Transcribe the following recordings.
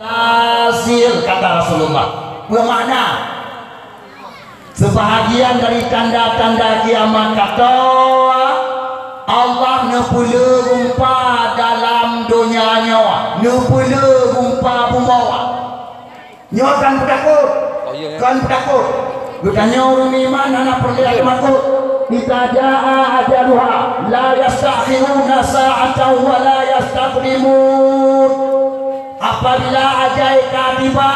hasil kata Rasulullah. Bermakna sebahagian dari tanda-tanda kiamat kata Allah nepula rumpa dalam dunia nyawa, nepula rumpa pembawa. Nyawa kan bertakut, kan bertakut. Bertanya orang iman anak perlihat makut. Kita jaa ajaluha la yastakhiruna sa'atan wa la yastaqdimun. Apabila ajal tiba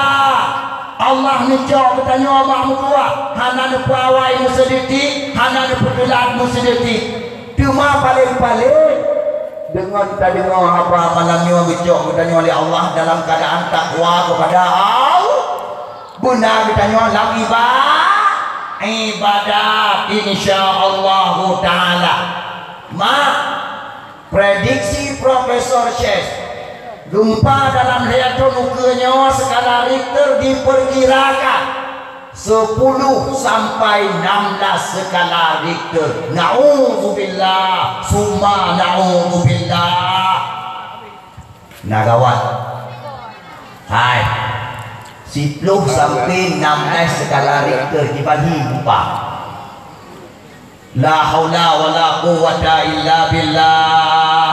Allah ngejok bertanya makmuk tua hana nepawai musediti hana neputulat musediti cuma paling-paling dengan kita dengar apa malamnya ngejok bertanya oleh Allah dalam keadaan takwa kepada Allah benar bertanya dalam ibadat insyaallah ta'ala. Prediksi Profesor Chess gempa dalam reaktor nuklear skala Richter diperkirakan 10 sampai 16 skala Richter. Na'udzubillah summa na'udzubillah. Nagawat. Hai. 10 sampai 16 skala Richter dibagi gempa. La haula wala quwwata illa billah.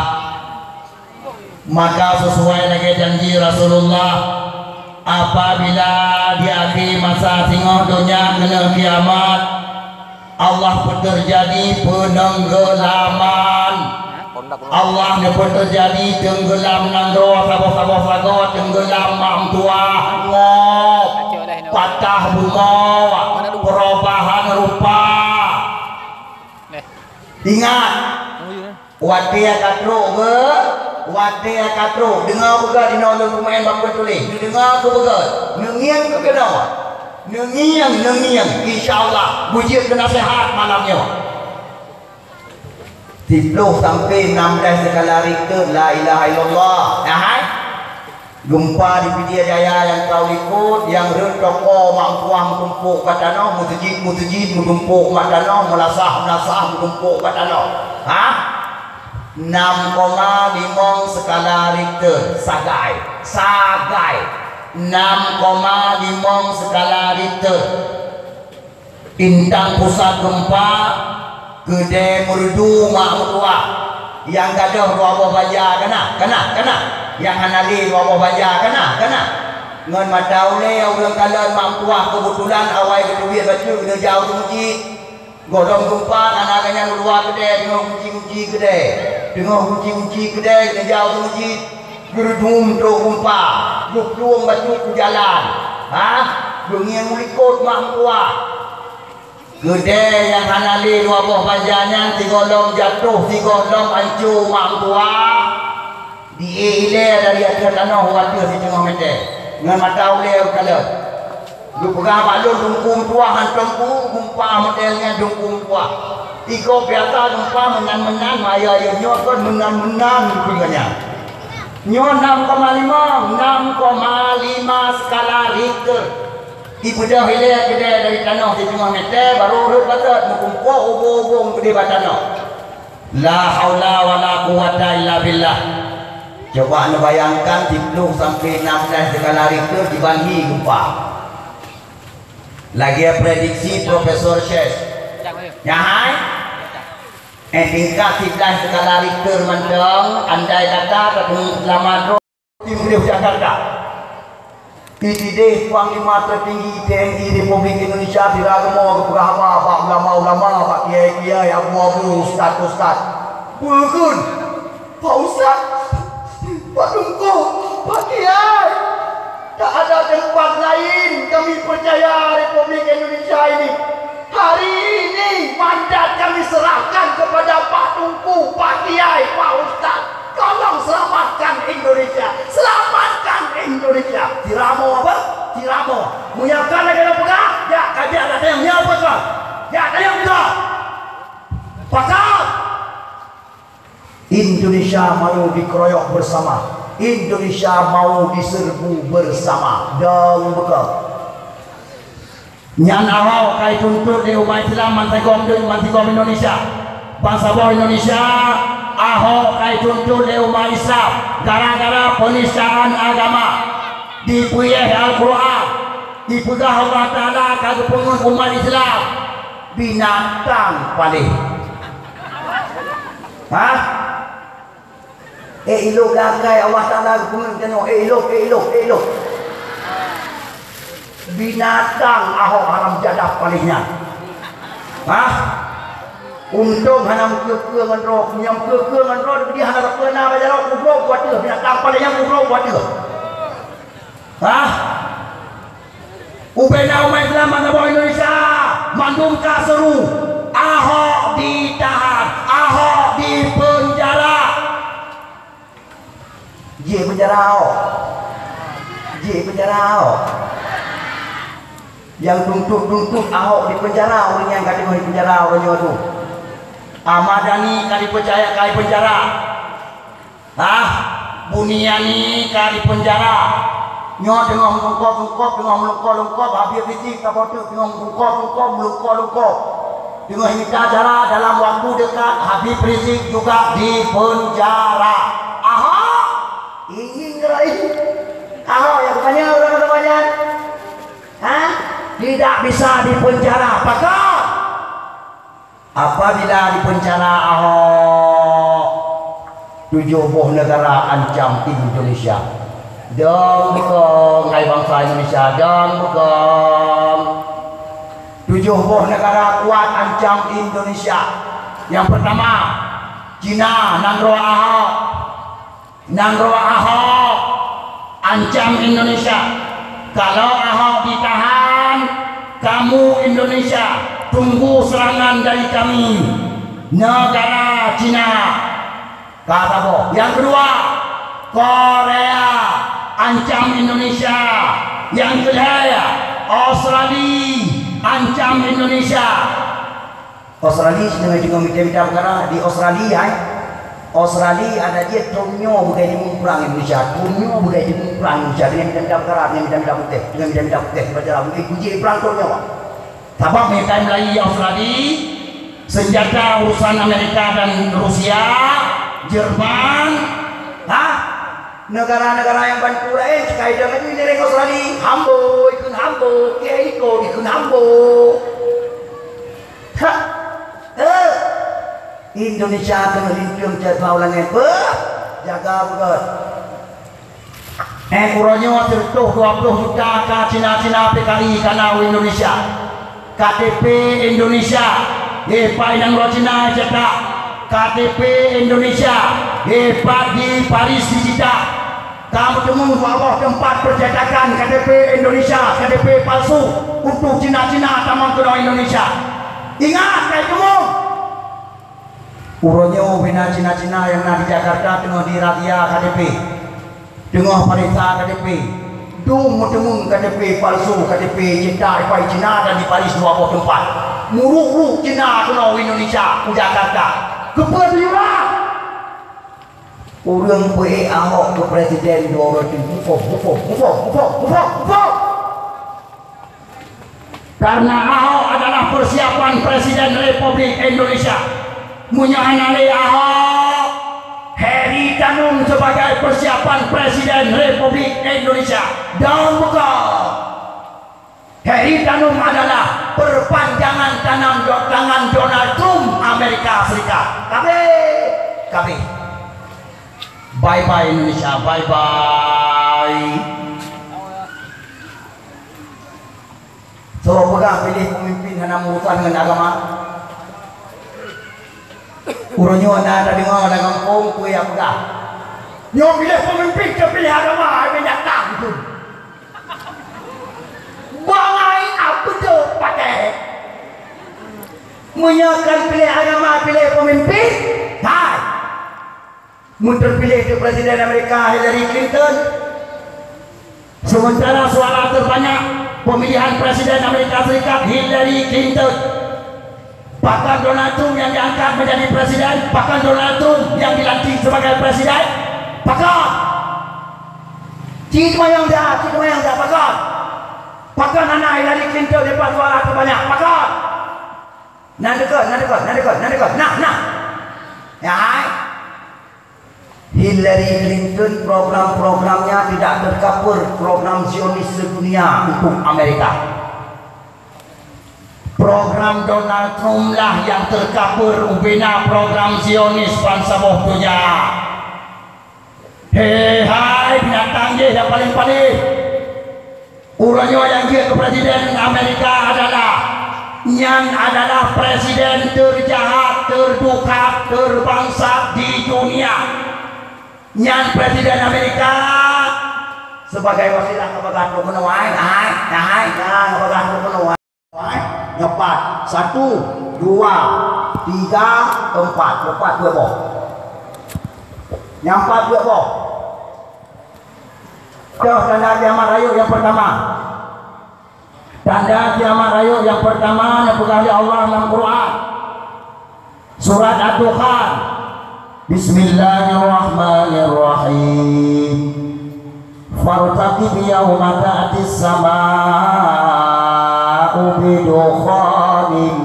Maka sesuai lagi janji Rasulullah apabila di akhir masa tengah dunia kena kiamat Allah pun terjadi penenggelaman. Allah ni pun terjadi tenggelam nang doa sabar tenggelam mak tua ngop patah bunga perubahan rupa. Ingat wadia katro ke wadia katro dengar juga di nolong pemain bapa tulis dengar ke juga nengiang ke kena nengiang insyaallah bujian kena sehat malamnya 10 sampai 16 skala Richter. La ilaha illallah. Hai gempa di Pidie Jaya yang kau ikut yang retoko mangkuah mengumpuk katano mutujid mengumpuk matano melasah mengumpuk katano 6,5 skala Richter. Sagai 6,5 skala Richter. Intang pusat gempa Gede merdu mak tua yang gadah bawa baja kena yang hanali bawa baja kena ngan mataule orang kalan mak tua kebetulan awal kedubian baju kena jauh tu masjid godong gempa anak-anaknya keluar gede dengan kunci gede kena jauh tu masjid gerdum tu gempa luang baju ke jalan bengian mulikot mak tua gede yang hanali dua buah bajannya 3 lom jatuh 3 lom hancur mak tua diile dari atas tanah wadah di tengah meter dengan mata oleh kala lu pegang balon dungkung tua hantumku gempa modelnya dungkung tua iko biasa gempa menan maya yang nyokon menan pingganya nyon 6,5 skala Richter. Ibu dah hilang gede dari tanah di tengah meter baru urut batat mengumpul ubung gede batano. La haula wala quwata illa billah. Coba anda bayangkan 10 sampai 16 skala Richter dibagi gempa. Lagi prediksi Profesor Chess. Nyahai? Tingkat 11 skala Richter mantong andai kata ketemu selamat tim Jakarta. ITD Panglima Tertinggi TNI Republik Indonesia diragamo keberapa Pak ulama-ulama Pak kiai-kiai abu-abu ustaz bukan Pak Ustaz Pak Tungku Pak Kiai tak ada tempat lain kami percaya Republik Indonesia ini hari ini mandat kami serahkan kepada Pak Tungku Pak Kiai Pak Ustaz. Tolong selamatkan Indonesia. Tiramo apa? Tiramo. Menyiapkan lagi ada pegang? Ya, kajian ada yang nyiap apa? Ya, ada yang bisa. Pasal. Indonesia mau dikeroyok bersama. Indonesia mau diserbu bersama. Dan bekal. Nyan awal kai tuntut di umat Islam mantigom Indonesia. Bangsa bawah Indonesia. Ahok kai tuntut di umat Islam gara-gara penistaan agama. dipuyeh Al-Quran, dipegah Allah Ta'ala kagak pengen umat Islam, binatang paling. Hah? Elok gagai Allah Ta'ala pengen tengok elok. Binatang Ahok haram jadah palingnya. Hah? Untung hanam kekengan roh, nyam kekengan roh dia hanam kena baca roh kubro buat dia binatang palingnya kubro buat dia. Hah? Ubena umat Islam bangsa Indonesia mandum seru Ahok ditahan, Ahok dipenjara. Ye penjara yang tuntut Ahok di penjara, orang yang kata di penjara orangnya tu. Ahmad Dhani kali percaya kali penjara. Buniani kali penjara. Nyo tengah melengkop habis fisik tak foto tengah melengkop. Tengah minta cara dalam waktu dekat habis fisik juga di penjara. Ahok ingin gerai. Ahok yang banyak orang banyak. Tidak bisa dipenjara. Apabila dipenjara Ahok 70 negara ancam Indonesia. Dan bukan hai bangsa Indonesia dan bukan 70 negara kuat ancam Indonesia. Yang pertama Cina nangro Ahok ancam Indonesia. Kalau Ahok ditahan, kamu Indonesia tunggu serangan dari kami, negara Cina. Kata boh. Yang kedua, Korea ancam Indonesia. Yang ketiga, Australia ancam Indonesia. Australia dengan minta perkara di Australia ada dia tunyo bukan di perang Indonesia, tunyo bukan di perang Indonesia dengan minta perkara, dengan minta putih baca bukan kunci perang tunyo. Sebab mereka mulai Australia senjata urusan Amerika dan Rusia, Jerman, negara-negara yang bantu lain sekali dengan ini dari Australia, ikut hambo, ikut hambo. Indonesia kena lincung jadwal langit jaga betul. Kurangnya tertuh 20 juta ke Cina PKI karena Indonesia. KTP Indonesia hebat yang luar Cina cetak. KTP Indonesia hebat di Paris dicetak. Kamu temu Allah tempat percetakan KTP Indonesia, KTP palsu untuk Cina taman kedua Indonesia. Ingat kayak temu. Uronyo bina Cina yang di Jakarta tengah di radia KTP, tengah periksa KTP, temu KTP palsu, KTP cetak di Cina dan di Paris 20 tempat. Muruk Cina kena Indonesia ke Jakarta. Kepedulian. Orang boleh Ahok ke presiden 200 karena Ahok adalah persiapan Presiden Republik Indonesia. Munyanali Ahok Heri Tanung sebagai persiapan Presiden Republik Indonesia. Dan bukan Heri Tanung adalah perpanjangan tangan Donald Trump Amerika Serikat. Kami bye-bye Indonesia, bye-bye. So pegang pilih pemimpin hanya urusan dengan agama. Uronyo anda dengar dengan kampung kue apa dah? Nyo pilih pemimpin ke pilih agama yang datang itu. Bangai apa tu pakai? Menyakan pilih agama pilih pemimpin? Hai. Muncul pilih ke Presiden Amerika Hillary Clinton. Sementara suara terbanyak pemilihan Presiden Amerika Serikat Hillary Clinton. Bahkan Donald Trump yang diangkat menjadi presiden, bahkan Donald Trump yang dilantik sebagai presiden, bahkan cik yang dah, bahkan anak Hillary Clinton dapat suara terbanyak, bahkan nah dekat, nah. Ya, Hillary Clinton program-programnya tidak tercover program Zionis sedunia untuk Amerika. Program Donald Trump lah yang tercover ubina program Zionis bangsa boh dunia. Hei hai binatang je yang paling-paling. Urangnya yang dia ke Presiden Amerika adalah presiden terjahat, terdukat, terbangsa di dunia. Yang Presiden Amerika sebagai wasilah kebagan penuai, kebagan penuai. Dapat 1, 2, 3, 4 lepas 2 boh. Yang 4 2 boh. Tanda kiamat raya yang pertama. Tanda kiamat raya yang pertama yang pegang oleh Allah dalam Quran. Surat Ad-Dukhan. Bismillahirrahmanirrahim. Fartaqib yawma ta'tis samaa'u bidukhanin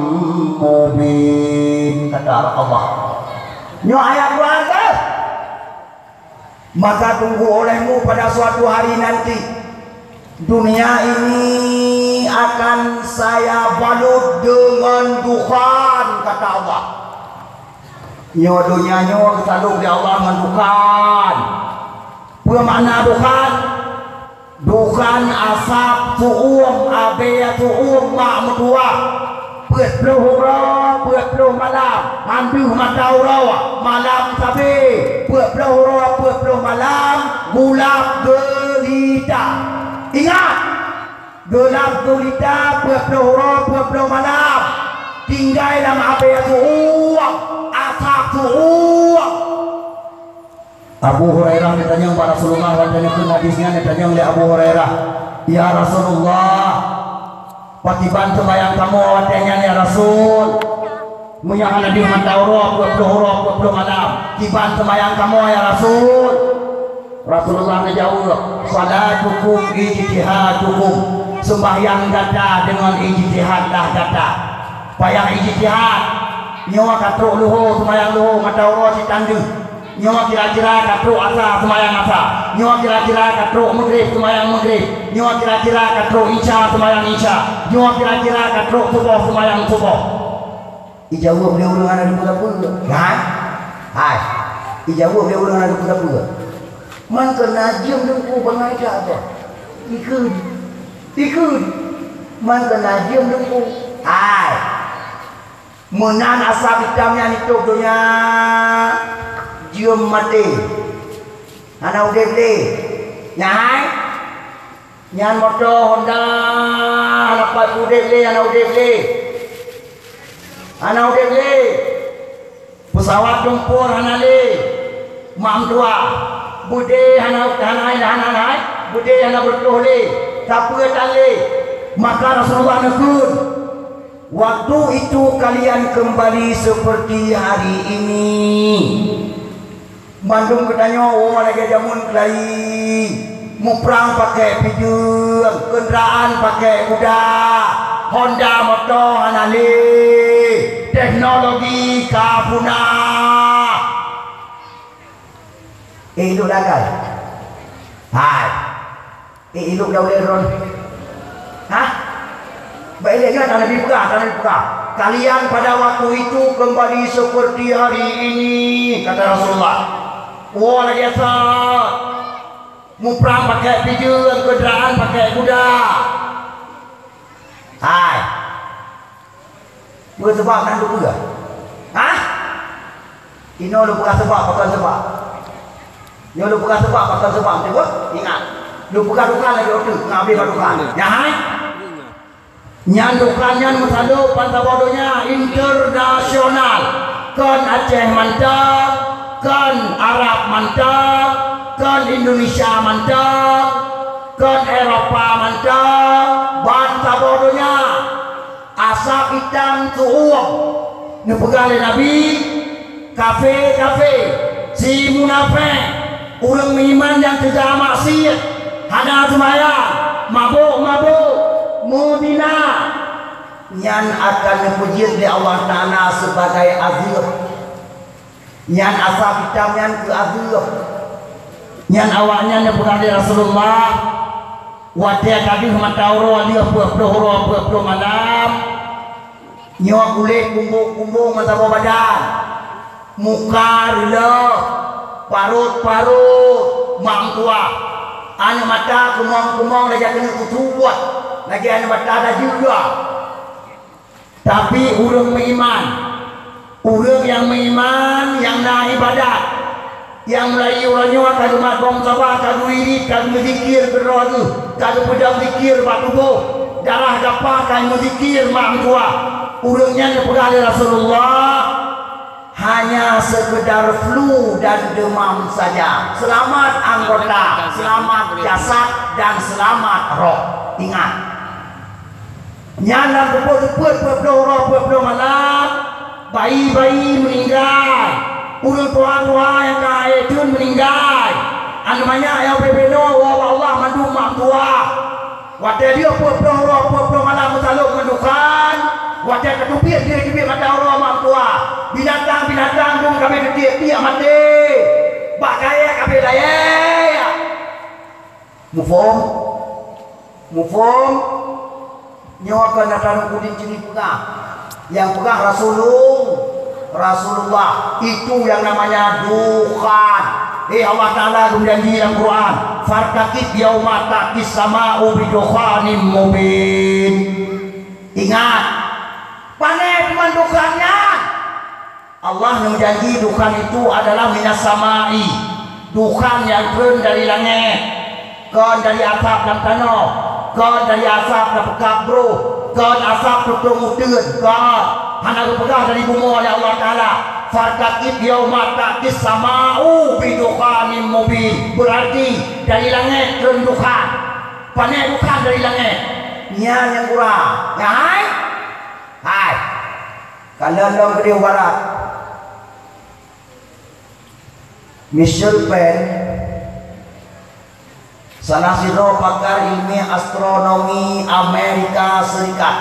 mubin. Kata Allah. Nyo ayat Quran ke? Maka tunggu olehmu pada suatu hari nanti dunia ini akan saya balut dengan dukhan, kata Allah. Nyo dunia nyo selalu di Allah mendukhan. Apa makna dukhan? Dukhan asap suum abaya suum mak medua. ปิดโลหรอเปิดโลมาลาหันบิวมาดาวเรามาลามซาเบเปิดโลหรอเปิดโลมาลามgulab gelita. Ingat, gelap gelita ปิดโลหรอเปิดโลมาลามtinggal dalam abaya suum asap suum. Abu Hurairah ditanya kepada Rasulullah, dan hadisnya ditanya oleh Abu Hurairah, ya Rasulullah, patiban sembahyang kamu awatnya ya Rasul, munyahan Nabi Mantawro 20 malam, tiban sembahyang kamu ya Rasul. Rasulullah menjawab, salatukum ijtihadukum, sembahyang gata dengan ijtihad dah gata, payah ijtihad, nyawa katruk luhur sembahyang luhur Mantawro si tandu. Nyawa kira-kira katruk asa semayang asa, nyawa kira-kira katruk maghrib semayang maghrib, nyawa kira-kira katruk isya semayang isya, nyawa kira-kira katruk subuh semayang subuh. Ijawab dia ulang ada di pula kan? Hai, ijawab dia ulang ada di pula. Man kena jam dengku bangai dah apa? Ikut. Man kena jam dengku. Hai, menan asap hitamnya itu dunia. Jom mati ana udah beli nyai nyan motor Honda apa udah beli ana udah beli pesawat tempur ana le mam tua bude ana bude ana bertuh le tapi tali maka Rasulullah negur, waktu itu kalian kembali seperti hari ini. Bandung katanya, oh lagi jamun kelai, mau perang pakai pijung, kendaraan pakai kuda, Honda motor anali, teknologi kapuna. Hidup dagal, hai, hidup dah boleh ron, hah? Baiklah tanah dibuka. Kalian pada waktu itu kembali seperti hari ini, kata Rasulullah. Wah lagi asal, mau perang pakai pijung, kendaraan pakai kuda. Hai, bukan sebab nanti juga. Hah? Ini lu bukan sebab. Ini lu bukan sebab. Tengok, ingat. Lu bukan lagi waktu ngambil dukan. Ya hai? Nyandukannya masalah pantabodonya internasional. Kan Aceh mantap, kan Arab mantap, kan Indonesia mantap, kan Eropa mantap. Pantabodonya asap hitam tuuang. Nepegali Nabi, kafe si munafik, orang iman yang tidak maksiat, hanya sembahyang, mabuk. Mudina yang akan dipuji oleh Allah Ta'ala sebagai azir. Nyan asal kita nyan ke agak. Nyan awaknya ne pengali Rasulullah. Wadah kaki mata orang dia puluh malam. Nyawa kulit kumbung masa badan. Muka rela, parut mak tua. Ane mata kumong lagi kena kutuat. Lagi ane mata ada juga. Tapi urang beriman. Urang yang beriman, yang nak ibadat, yang mulai orangnya kagum magong sabah, kagum irit, kagum zikir berdoa, kagum pedang zikir batubuh, darah gapah kagum zikir mak tua. Urangnya dipegang Rasulullah hanya sekedar flu dan demam saja. Selamat anggota, selamat jasad dan selamat roh. Ingat. Nyala puluh malam. Bayi-bayi meninggal, urang tua-tua yang kaya itu meninggal. Namanya yang berbeno, Allah mandu mak tua. Wadah dia puluh malam mensaluk mendukan. Wadah ketupir dia kebir mata orang mak tua. Binatang dong kami dia mati. Bak kaya kami daya. Mufom, nyawa kena taruh kudin cini pegang. Yang pegang Rasulullah itu yang namanya dukhan. Allah Ta'ala berjanji dalam Quran, fartakib yauma taqis sama'u bidukhanim mubin. Ingat, panen dengan dukhannya. Allah yang berjanji dukhan itu adalah minas samai, dukhan yang turun dari langit, kan dari asap dan tanah, kan dari asap dan pekabro, kan asap tutup mudun, kan hana berpegang dari bumi oleh Allah Ta'ala. Fartakib yauma taqis sama'u bidukhanim mubin. Berarti dari langit turun dukhan, panen dukhan dari langit. Nya yang kurang hai kalian dong ke barat. Michel Penn, salah satu pakar ilmiah astronomi Amerika Serikat,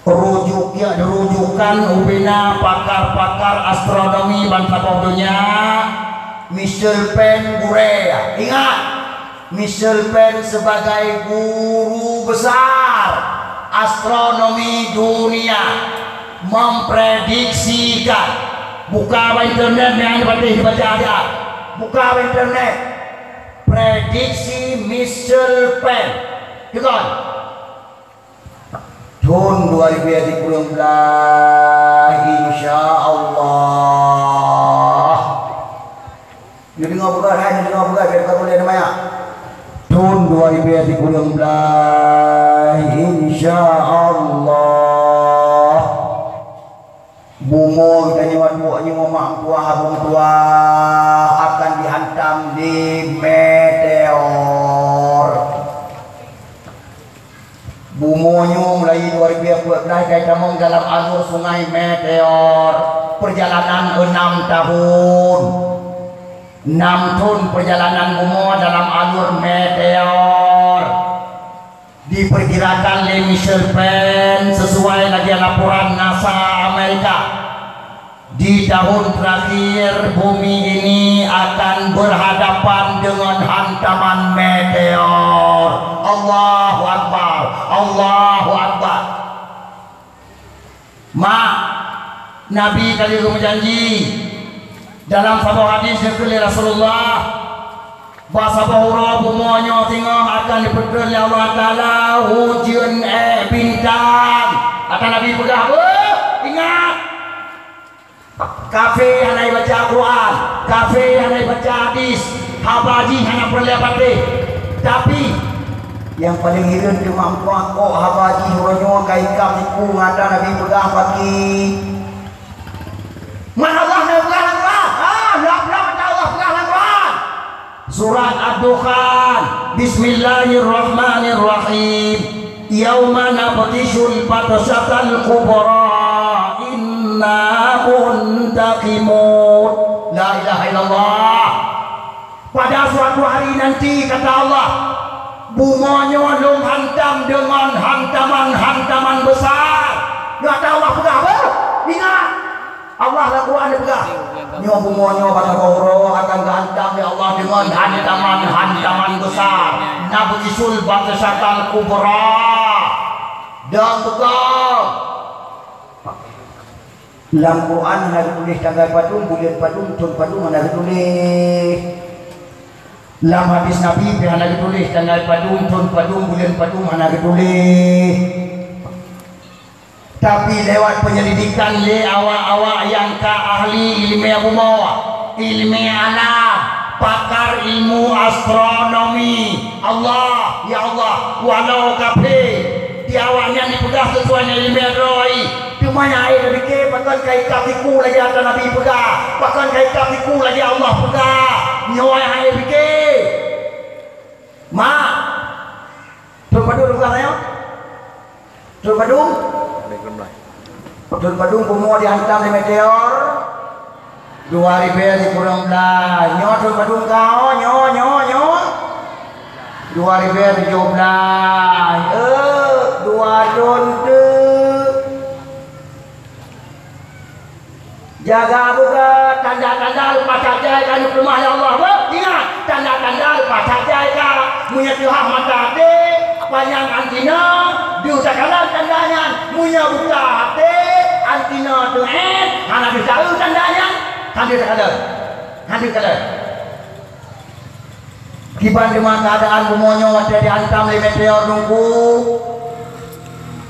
rujukan ubina pakar-pakar astronomi bangsa dunia. Michel Penn Gurea. Ingat, Michel Penn sebagai guru besar astronomi dunia memprediksikan, buka internet yang dibaca aja, buka internet, prediksi Michel Penn juga tahun 2019 insya Allah. Jadi ngobrol biar kau boleh namanya tahun 2019 insya Allah bumur dan nyawa mak tua habung tua akan dihantam di meteor. Bumonyo mulai 2014 kaya tamong dalam alur sungai meteor. Perjalanan 6 tahun. 6 tahun perjalanan bumo dalam alur meteor. Diperkirakan oleh Michel Penn sesuai lagi laporan NASA Amerika, di tahun terakhir bumi ini akan berhadapan dengan hantaman meteor. Allahu Akbar, Allahu Akbar. Nabi kali itu berjanji dalam satu hadis dari Rasulullah, bahasa bahura bumonyo tengah akan diperkirakan oleh Allah Ta'ala hujan bintang. Kata Nabi pegang, ingat, kafe yang baca Quran, kafe yang baca hadis, habaji hanya perlihat. Tapi yang paling hidup kemampuan kok habaji huranyo kaikam iku ngada Nabi pegang pagi. Mana Allah nak pegang Quran? Allah pegang Quran. Surat Ad-Dukhan. Bismillahirrahmanirrahim. Yauma nabtishul batshatal kubra inna muntaqimun. La ilaha illallah. Pada suatu hari nanti kata Allah, bumonyo long hantam dengan hantaman besar. Enggak tahu Allah pegang apa? Ingat, Allah lah Quran pegang. nyo bumonyo bakaro akan gantam ya Allah dengan hantaman besar nabisul batasatal kubra dan betul dalam Quran ada tulis tanggal padung bulan padung tun padung ada tulis dalam hadis Nabi ada tulis tanggal padung tun padung bulan padung ada tulis. Tapi lewat penyelidikan le awak-awak yang ka ahli ilmu bumawa, ilmu alam, pakar ilmu astronomi. Allah, ya Allah, walau kafe di awaknya dipegang sesuai dengan ilmu roi. Cuma air fikir bahkan kai kafiku lagi ada Nabi pegang, bahkan kai kafiku lagi Allah pegang. Nyawa air fikir. Mak, terpadu rumahnya, terpadu. Betul padung semua dihantam di meteor 2019 nyo betul padung kau nyo 2017 dua tahun tu jaga buka tanda-tanda lupa saja kan rumah ya Allah ingat tanda-tanda lupa saja kan punya Tuhan mata hati panjang antina diusahakan tandanya punya buka hati antina Tuhan hanya bisa tandanya hadir kada kiban dengan keadaan bumonyo ada dihantam oleh meteor nunggu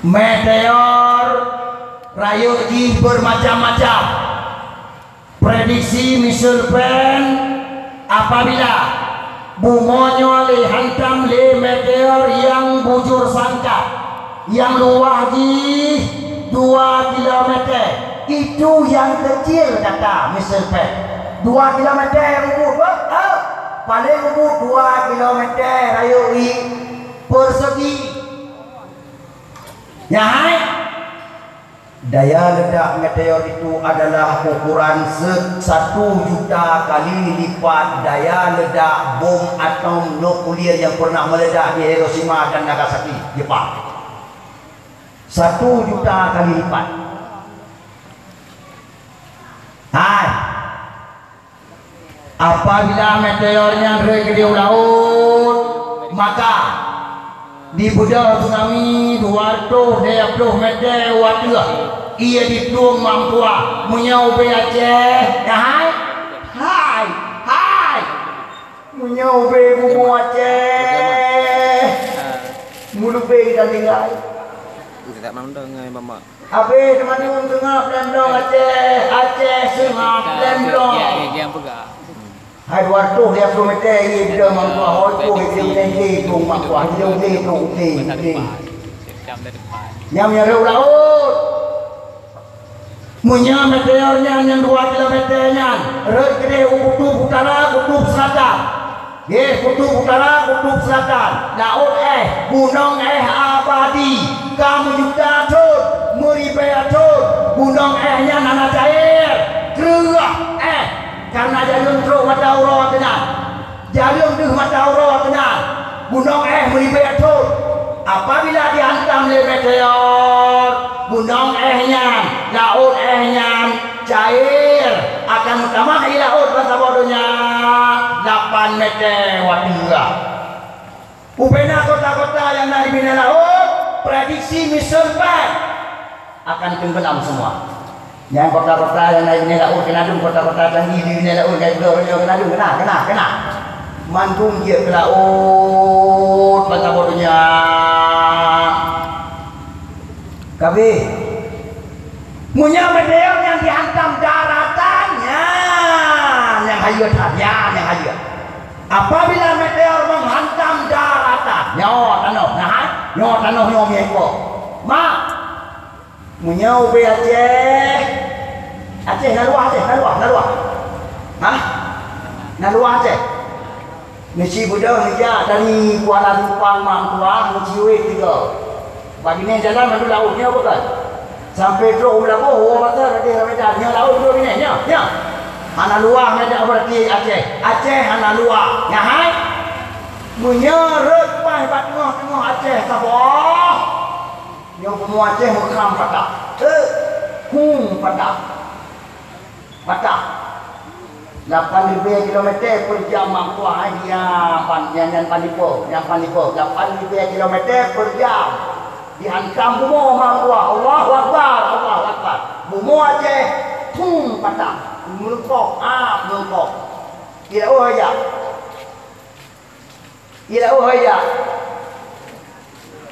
meteor rayu di bermacam-macam prediksi misalkan apabila bumonyo dihantam oleh meteor yang bujur sangka yang luas di 2 kilometer itu yang kecil kata misalkan 2 kilometer rumput paling rumput 2 kilometer rayu persegi ya hai daya ledak meteor itu adalah ukuran 1 juta kali lipat daya ledak bom atom nuklir yang pernah meledak di Hiroshima dan Nagasaki Jepang 1 juta kali lipat. Hai, apabila meteornya ke di laut, maka di budal tsunami 220 meter wadah ia dituang mamtua menyau be Aceh ya hai menyau be bumu Aceh mulu be kita tinggal tidak mau dengar mama. Abe teman-teman tengah Lembong Aceh Sengah Lembong. Dia pegang. Hai 200 dia meter ini dia mampu hoi dia menjadi tu mampu dia tu Jam dari depan. Yang nyarau laut. Munya meteornya yang 2 kilometernya. Red gede kutub utara, kutub selatan. Kutub utara, kutub selatan. Laut gunung abadi. Kamu juga tuh meribetul gunung nya nana cair gerah karena jalur terus mata urut tenan jalur tuh mata urut tenan gunung meribetul apabila dihantam oleh meteor gunung nya laut nya cair akan utama laut bahasa bodohnya 8 meter wadah upena kota-kota yang dari bina laut prediksi misalkan akan tenggelam semua. Yang kota-kota yang naik bina laut kena dong kota-kota canggih di bina laut kayak blornya kena. Mantung dia ke laut bahasa bodohnya. Kabe. Punya meteor yang dihantam daratannya yang hayat. Apabila meteor menghantam daratan, nyo tanah mieko. Mak, munyau be Aceh naluah. Hah? Naluah Aceh. Neci budak nija dari Kuala Lumpur Mampuang Muciwe tiga. Bagini jalan madu lautnya bukan. Sampai terus labuh, mata ada medan laut tu ni nya. Hana luah medan berarti Aceh hana luah. Ya hai. Menyeret pai bat tengah Aceh sabah. Yang semua Aceh mekam patah. Patah. 8.000 kilometer per jam mampuah dia yang panipo 8.000 kilometer per jam dihantam bumo mampuah Allahu Akbar bumo aja patah melukok tidak ya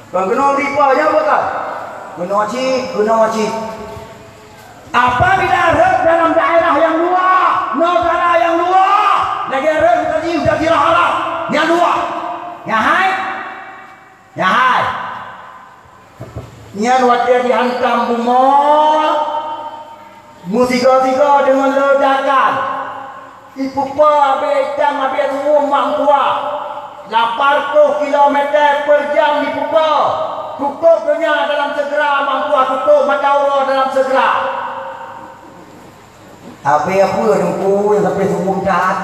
Guna ripanya betul. Guna wajib. Apabila dalam daerah yang luas, negara yang luas, negara tadi sudah dirahlah, yang luas, yang hai, yang wajar dihantam bumol, musika dengan ledakan, ipupa becam abis rumah tua. 80 km per jam dipupa. Tutup dunia dalam segera mampuah tutup Madaura dalam segera. Apa yang sampai subuh jahat.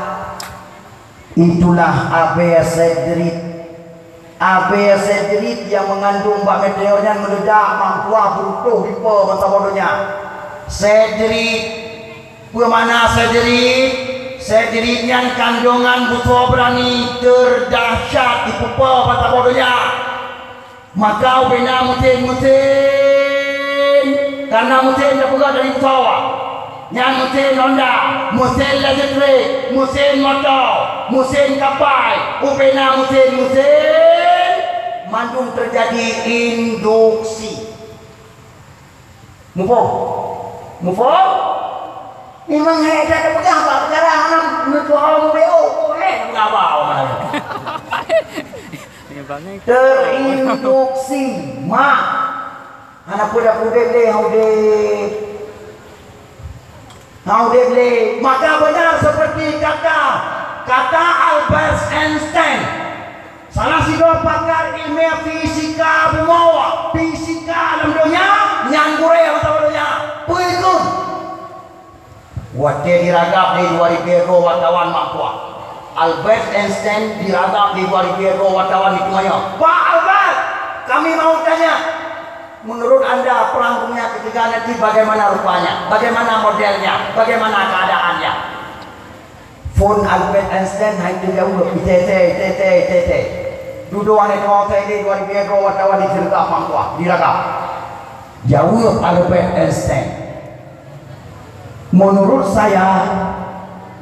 Itulah ABS sedrit yang mengandung bak meteornya meledak mampuah berutuh di masa bodohnya. Sedrit. Bagaimana sedrit? Sedirinya kandungan butuh berani terdahsyat di pupa pada bodohnya. Maka bina mutin karena mutin dah pegah dari pesawat. Yang mutin Honda, mutin listrik, mutin motor, mutin kapal. Ubena mutin mandung terjadi induksi. Mufo? Memang hebat pegang apa perkara anak menjual BO mengapa mana terinduksi mak anak budak-budak haude maka benar seperti kata Albert Einstein salah satu pakar ilmiah fisika bumawa fisika dalam dunia nyanggure atau dunia puikun Wadah diragap di 2000 wartawan mampuah. Albert Einstein diragap di 2000 wartawan itu banyak. Pak Albert, kami mau tanya, menurut anda perang dunia ketiga nanti bagaimana rupanya, bagaimana modelnya, bagaimana keadaannya? Phone Albert Einstein itu jauh lebih tete. Duduk anak hotel di 2000 wartawan diragap mampuah, diragap. Jauh Albert Einstein. Menurut saya,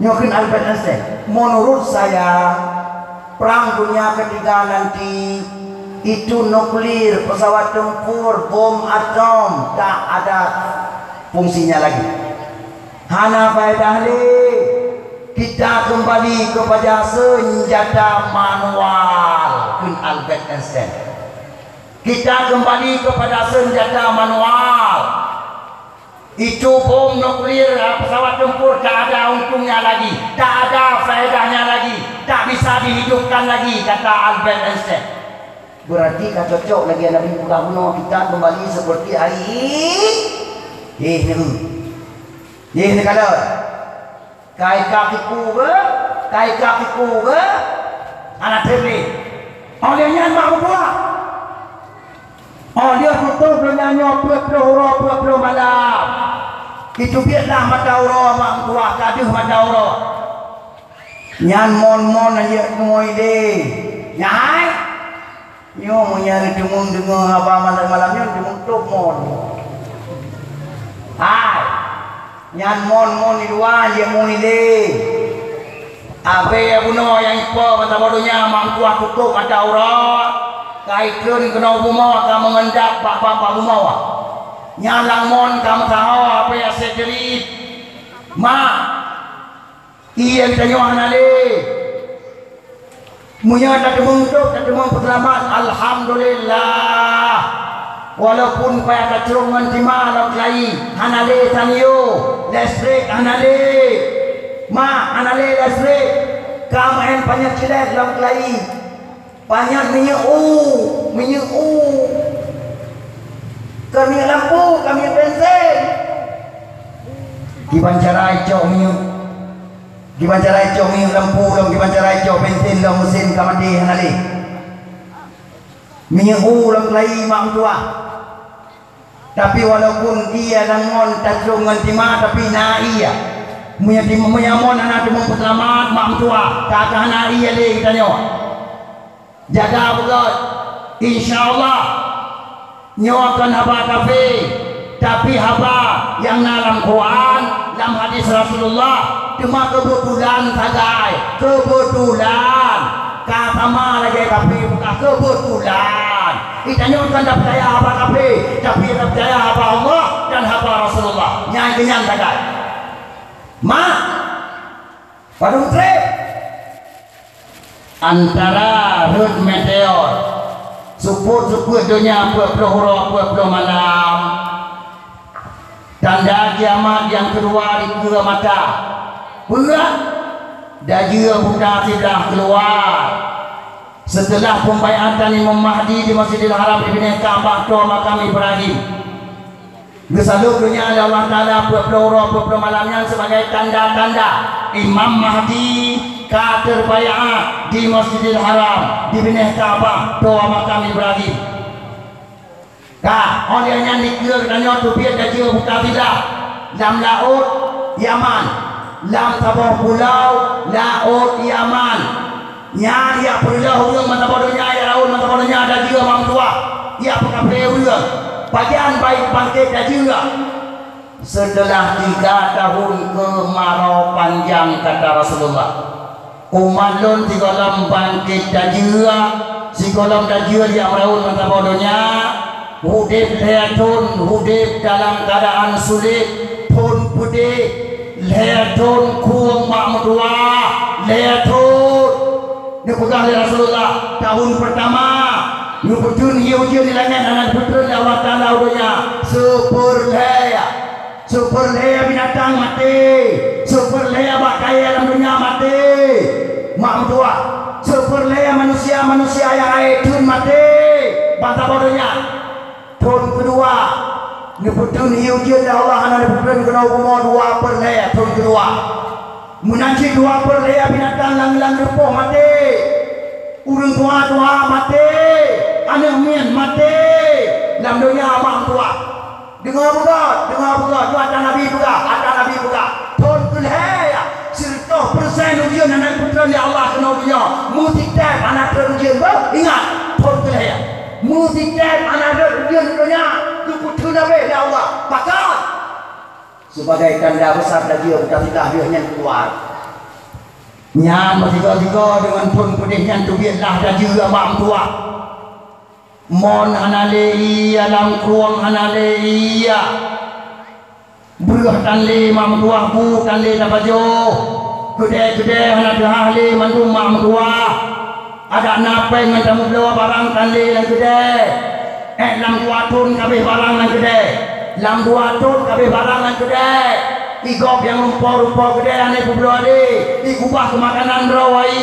nyokin Albert Einstein, menurut saya perang dunia ketiga nanti itu nuklir, pesawat tempur, bom atom tak ada fungsinya lagi. Hana faedahli kita kembali kepada senjata manual, kun Albert Einstein. Kita kembali kepada senjata manual. Itu bom nuklir pesawat tempur tak ada untungnya lagi, tak ada faedahnya lagi, tak bisa dihidupkan lagi, kata Albert Einstein. Berarti tak cocok lagi Nabi Muhammad kita kembali seperti hari ini kalau kai kakiku ke anak teri olehnya mak buah dia tutup dengan nyopet malam. Itu biarlah Madaura mak buah kaduh Madaura. Nyan mon aja ngoi de. Nyai. Nyo menyari demung dengar apa malamnya demung tok mon. Hai. Nyan mon di luar je ngoi de. Abe buno yang ipo mata bodohnya mak buah tutup Madaura. Kaitun kena bumawa kamu mengendap pak bumawa nyalang mon kamu tahu apa yang saya jerit iya kita nyohan ale munya tak demung penyelamat alhamdulillah walaupun payah kacurungan di malam lagi hanale tanyo listrik hanale hanale listrik kamu banyak cilet dalam lagi banyak minyak kami lampu, kami bensin dibancarai cok minyak lampu dibancarai cok bensin mesin kamadi hanali minyak lang lagi mak tua tapi walaupun dia dangon tajungan timah tapi menyamon anak tu selamat mak tua kakak anak iya le kita nyo jaga betul insyaallah nyo akan haba kafe tapi haba yang dalam Quran dalam hadis Rasulullah cuma kebetulan saja kebetulan kata ma lagi kafe bukan kebetulan kita nyo kan tak percaya haba kafe tapi tak percaya haba Allah dan haba Rasulullah nyai kenyang saja ma padung trip antara rut meteor suput dunia pura-pura malam tanda kiamat yang kedua di dua mata berat dajia budak tidak keluar setelah pembaiatan Imam Mahdi di Masjidil Haram di Bina Ka'bah doa makam Ibrahim Seluruhnya Allah Ta'ala pura-pura malamnya sebagai tanda-tanda Imam Mahdi kader bay'ah di Masjidil Haram di Bina Ka'bah doa makam Ibrahim olehnya dikir dan nyotubir dajir buka tidak dalam laut Yaman dalam tabah pulau laut Yaman nyari ya perlah yang mata bodohnya ya laut mata bodohnya dajir mam tua ya buka perlah bagian baik bangkit dan juga setelah 3 tahun kemarau panjang kata Rasulullah umat lon si kolam bangkit dan juga si kolam dan juga yang meraun mata bodohnya hudib lehatun hudib dalam keadaan sulit pun putih lehatun kuang ma'mudwa lehatun ini pegang dari Rasulullah tahun pertama Nubutun hiu-hiu di langit anak putun Allah Ta'ala udahnya super lea binatang mati super lea bakaya dalam dunia mati mak tua super lea manusia yang aitun mati bantah bodohnya tahun kedua Nubutun hiu-hiu di Allah anak putun kena umur 2 per lea tahun kedua menanci 2 per lea binatang lang-lang repoh mati urang tua mati anak mian mati dalam dunia mak tua dengar buka dua Nabi buka tahun kelihaya 100% ujian anak putra ya Allah kena dunia mutitab anak ujian ingat tahun kelihaya mutitab anak ujian dunia putra Nabi ya Allah maka sebagai tanda besar dan dia bukan tidak dia keluar nyan bertiga-tiga dengan pun putihnya tu biarlah dan juga mak tua mon hanale alam kuang hanale iya beruh tanle mak tua bu tanle dapajo gede hanale hale mandu mak tua ada napai mandamu bawa barang tanle yang gede lam 2 tun kabeh barang yang gede lam 2 tun kabeh barang yang gede igop yang rumpah gede ane kublo ade ikubah kemakanan rawai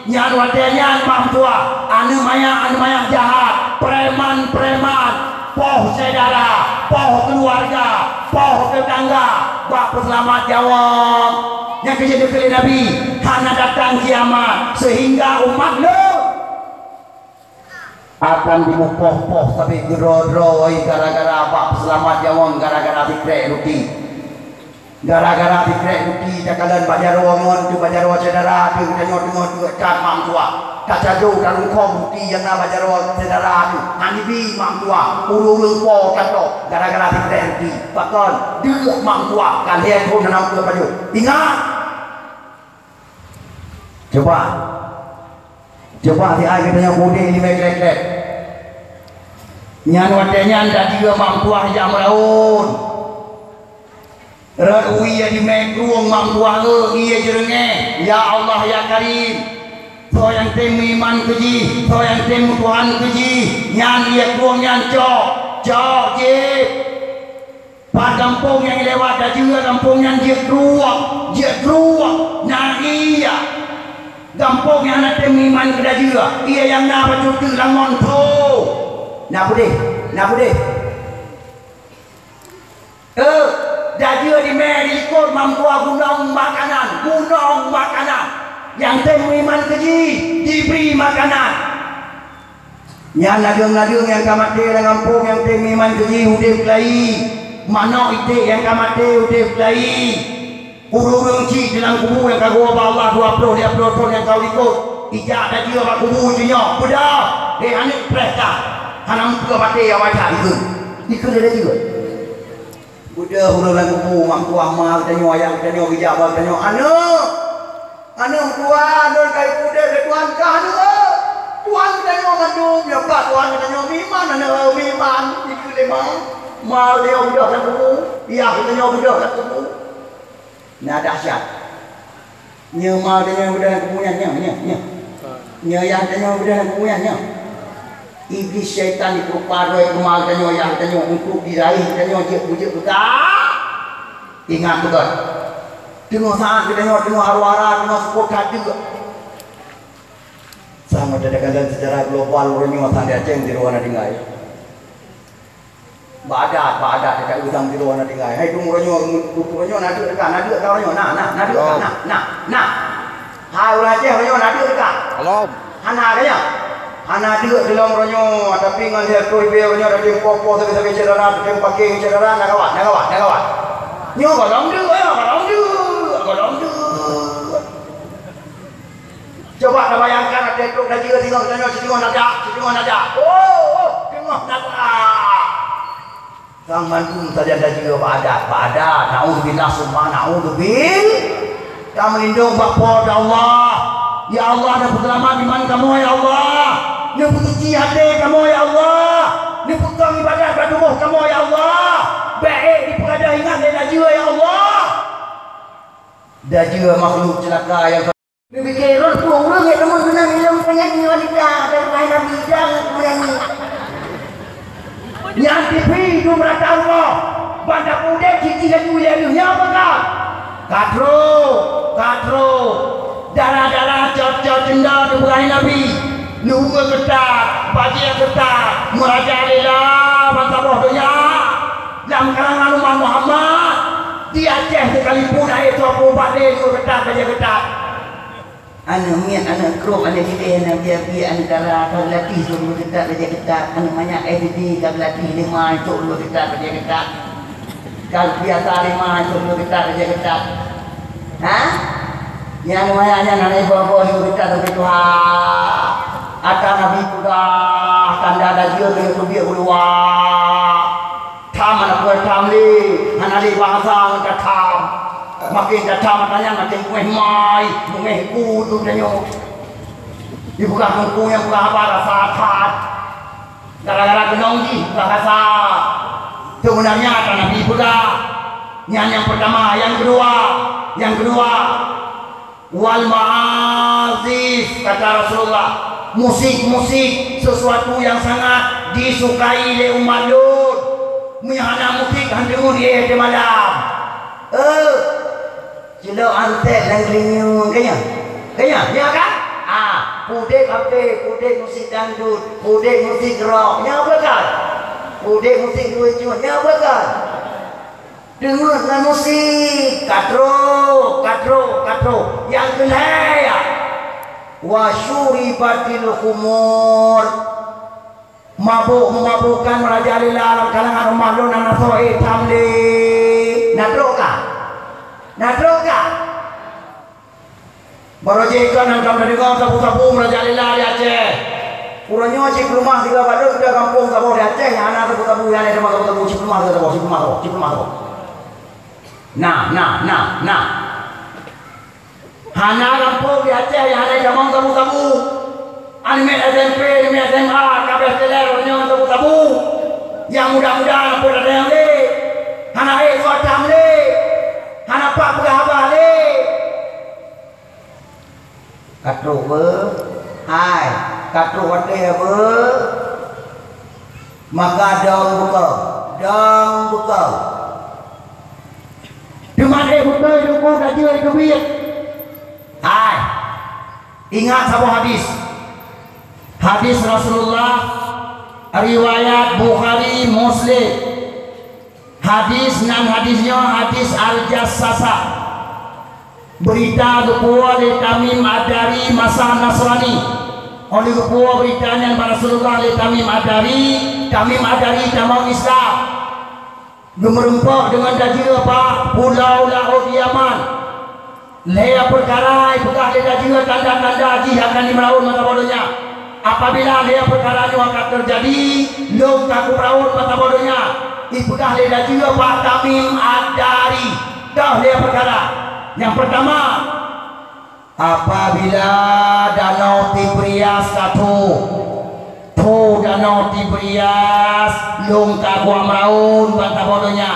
nyan watenya mak tua ane maya jahat preman poh saudara poh keluarga poh tetangga bak selamat jawab yang kejadian Nabi karena datang kiamat sehingga umat lo akan dimupoh-poh tapi gero-gero gara-gara bak selamat jawab gara-gara dikrek ruki gara-gara dikrek ruki cakalan Pak Jarwo ngon tu Pak Jarwo saudara tu tengok cak mam tua tak jauh dalam kau ruki yang nama Jarwo saudara tu hanibi mam tua urung po kato gara-gara dikrek ruki bahkan dia mam tua kalian pun nama ke baju ingat coba di air katanya budi ini meglek nyan wadanya anda juga mam tua yang meraun Rawi ya di mekruang mampuang iya jerenge ya Allah ya Karim so yang temu iman keji so yang temu Tuhan keji nyan iya kruang nyan cok je pada kampung yang lewat dan juga kampung yang dia kruang nah iya kampung yang nak temu iman kedah juga iya yang nak baca tu langon tu nak boleh Dajir di ikut mampuah gunung makanan yang temu iman keji diberi makanan yang ladung-ladung yang kamate dalam kampung yang temu iman keji hudib kelai mana ite yang kamate hudib kelai Urung ci dalam kubur yang kau Allah 20 dia upload yang kau ikut. Ijak dah dia kat kubur tu nyok. Budak. Anak presta. Hanam ke pati awak tak ikut. Ikut dia juga. Budak urung dalam kubur mak tuah mak kita nyok ayah kita nyok ijak kita nyok. Anak tuan don kai kuda ke tuan ka anak. Tuan kita nyok mandum ya pak tuan kita nyok miman anak miman ikut dia mal dia budak kat kubur. Iya kita nyok budak kat kubur. Nah dahsyat. Nya mal dia budak kuburan nya. Nya yang tanya budak kuburan nya. Iblis syaitan diperpadai kemal tanya yang tanya untuk diraih tanya wujud betul. Ingat betul. Tengok saat kita tengok arwah tengok support hati juga. Sama dadakan secara global orang tanda Aceh di ruang tinggal. Badat dekat udang di luar tinggal. Hai tu muronyo nak dekat kau ronyo nah. Hai ulah Aceh ronyo nak dekat. Belum. Hana kaya. Hana dekat dalam ronyo tapi ngan dia tu ibe ronyo dah tim popo sampai cedera, tim pakai cedera nak kawat. Nyo golong du. Coba dah bayangkan ada tu dah kira tengok nak ada. Oh, tengok nak Sang mantum saja ada juga badat. Naudzubillah summa naudzubil. Kami lindung bapa Allah. Ya Allah dan penyelamat iman kamu ya Allah. Ni putuci hati kamu ya Allah. Ni putang ibadat bertubuh kamu ya Allah. Baik di perada ingat dan juga ya Allah. Dan juga makhluk celaka yang Fikir tu orang yang teman kena minum penyanyi wanita dan main Nabi jangan menyanyi. Yang TV itu merata Allah. Bandak muda cici dan mulia-mulia apa kau? Katro. Darah-darah cot-cot cenda di bulan Nabi. Nunggu ketat, pagi yang ketat. Merajalela bangsa bodohnya. Dalam kalangan umat Muhammad. Di Aceh sekalipun ayat 24 nunggu ketat, pagi ketat. Anak miat, anak keruk, anak kita anak biar antara kau lelaki suruh dekat raja ketat. Anak banyak FD kau lelaki 5 suruh dekat raja ketat. Kau biasa 5 suruh dekat raja ketat. Yang banyak anak ibu-ibu suruh dekat sampai Tuhan. Akan Nabi sudah tanda dah dia biar keluar. Tham anak buat tham ni, anak di bangsa kita tham. Makin datang tanya makin kuih mai, kuih ku tu tanya. Dibuka kuku yang buka apa rasa khat. Gara-gara genong di rasa. Sebenarnya akan Nabi buka. Yang pertama, yang kedua. Wal ma'azif kata Rasulullah. Musik sesuatu yang sangat disukai oleh umat Lut. Mihana musik handengu dia di malam. Cilok antek dan gelingung kaya ya kan? Pudek musik dangdut, pudek musik rock, nya apa kan? Pudek musik lucu, nya apa kan? Dengar dengan musik, katro. Yang kelaya, wa syuribatil khumur, mabuk-mabukan merajalela dalam kalangan umat Lut dan Nasoi tamli. Nadroka Barajikan yang kamu dengar sapu-sapu merajalela di Aceh. Kurangnya cik rumah 3 pada sudah kampung sapu di Aceh. Yang anak sapu-sapu yang ada sapu-sapu cik rumah sapu. Nah. Hana kampung di Aceh yang ada jamang sapu-sapu. Anime SMP, anime SMA, kabeh teler orang sapu-sapu. Yang mudah-mudahan pun ada yang le. Hana suatam le. Hana pak berapa le? Katro hai, katro wate maka dong bukau. Cuma bukau itu dah jual duit. Hai, ingat sebuah hadis Rasulullah riwayat Bukhari Muslim. Hadisnya hadis Al-Jassasa. Berita kepuah oleh Tamim Adari masa Nasrani. Oleh kepuah beritanya pada Rasulullah oleh Tamim Adari tamang Islam. Gemerempok dengan dajir apa? Pulau Lahore Yaman. Lea perkara pegah dia juga tanda-tanda haji akan dimeraun mata bodohnya. Apabila lea perkara itu akan terjadi, long kaku meraun mata bodohnya. Ipegah lea juga Pak Tamim Ad-Dari. Dah lea perkara. Yang pertama, apabila danau Tibrias satu, danau Tibrias long kaku meraun mata bodohnya.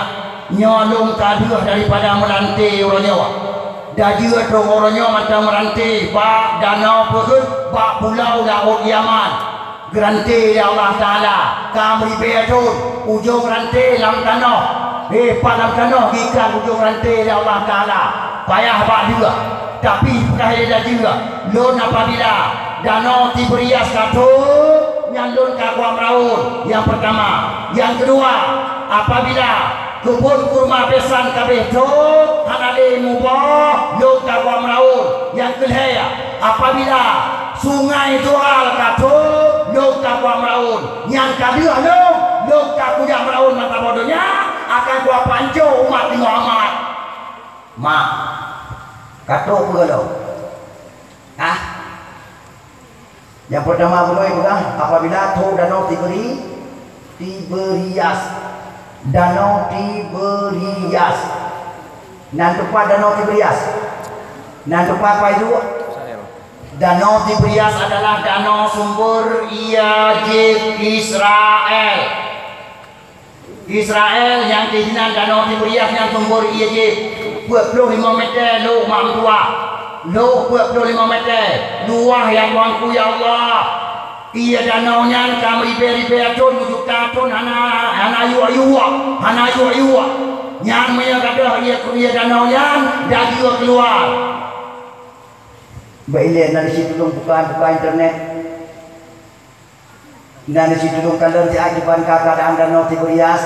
Nyolong kaduh daripada melantai orangnya. Dadi orang-orangnya macam merantai bak danau perut bak pulau laut Yaman gerantai ya Allah Ta'ala kami betul ujung rantai dalam tanah dalam tanah ikan ujung rantai ya Allah Ta'ala payah bak juga tapi kaya juga lon apabila danau Tibrias satu yang lon kaguam raun yang pertama yang kedua apabila kebun kurma besan kabeh tu hanale mubah lo kawa meraun yang kedua apabila sungai Zuhal katu lo kawa meraun yang kedua lo kaku yang meraun mata bodohnya akan gua panco umat Muhammad mak katu apa lo yang pertama boleh bukan apabila tu danau Tibrias Danau Tibrias. Nanti apa Danau Tibrias? Nanti apa itu? Danau Tibrias adalah danau sumber Yajib Israel. Israel yang keizinan danau Tibrias yang sumber Yajib 25 meter lu mamtua. Lu 25 meter. Luah yang wangku ya Allah. Ia danaunya kami beri acun mujuk acun hana ayuwa yang menyatakan ia danaunya dah juga keluar. Baiklah dari situ dong buka internet. Dari situ dong kalau diajukan keadaan danau Tibrias.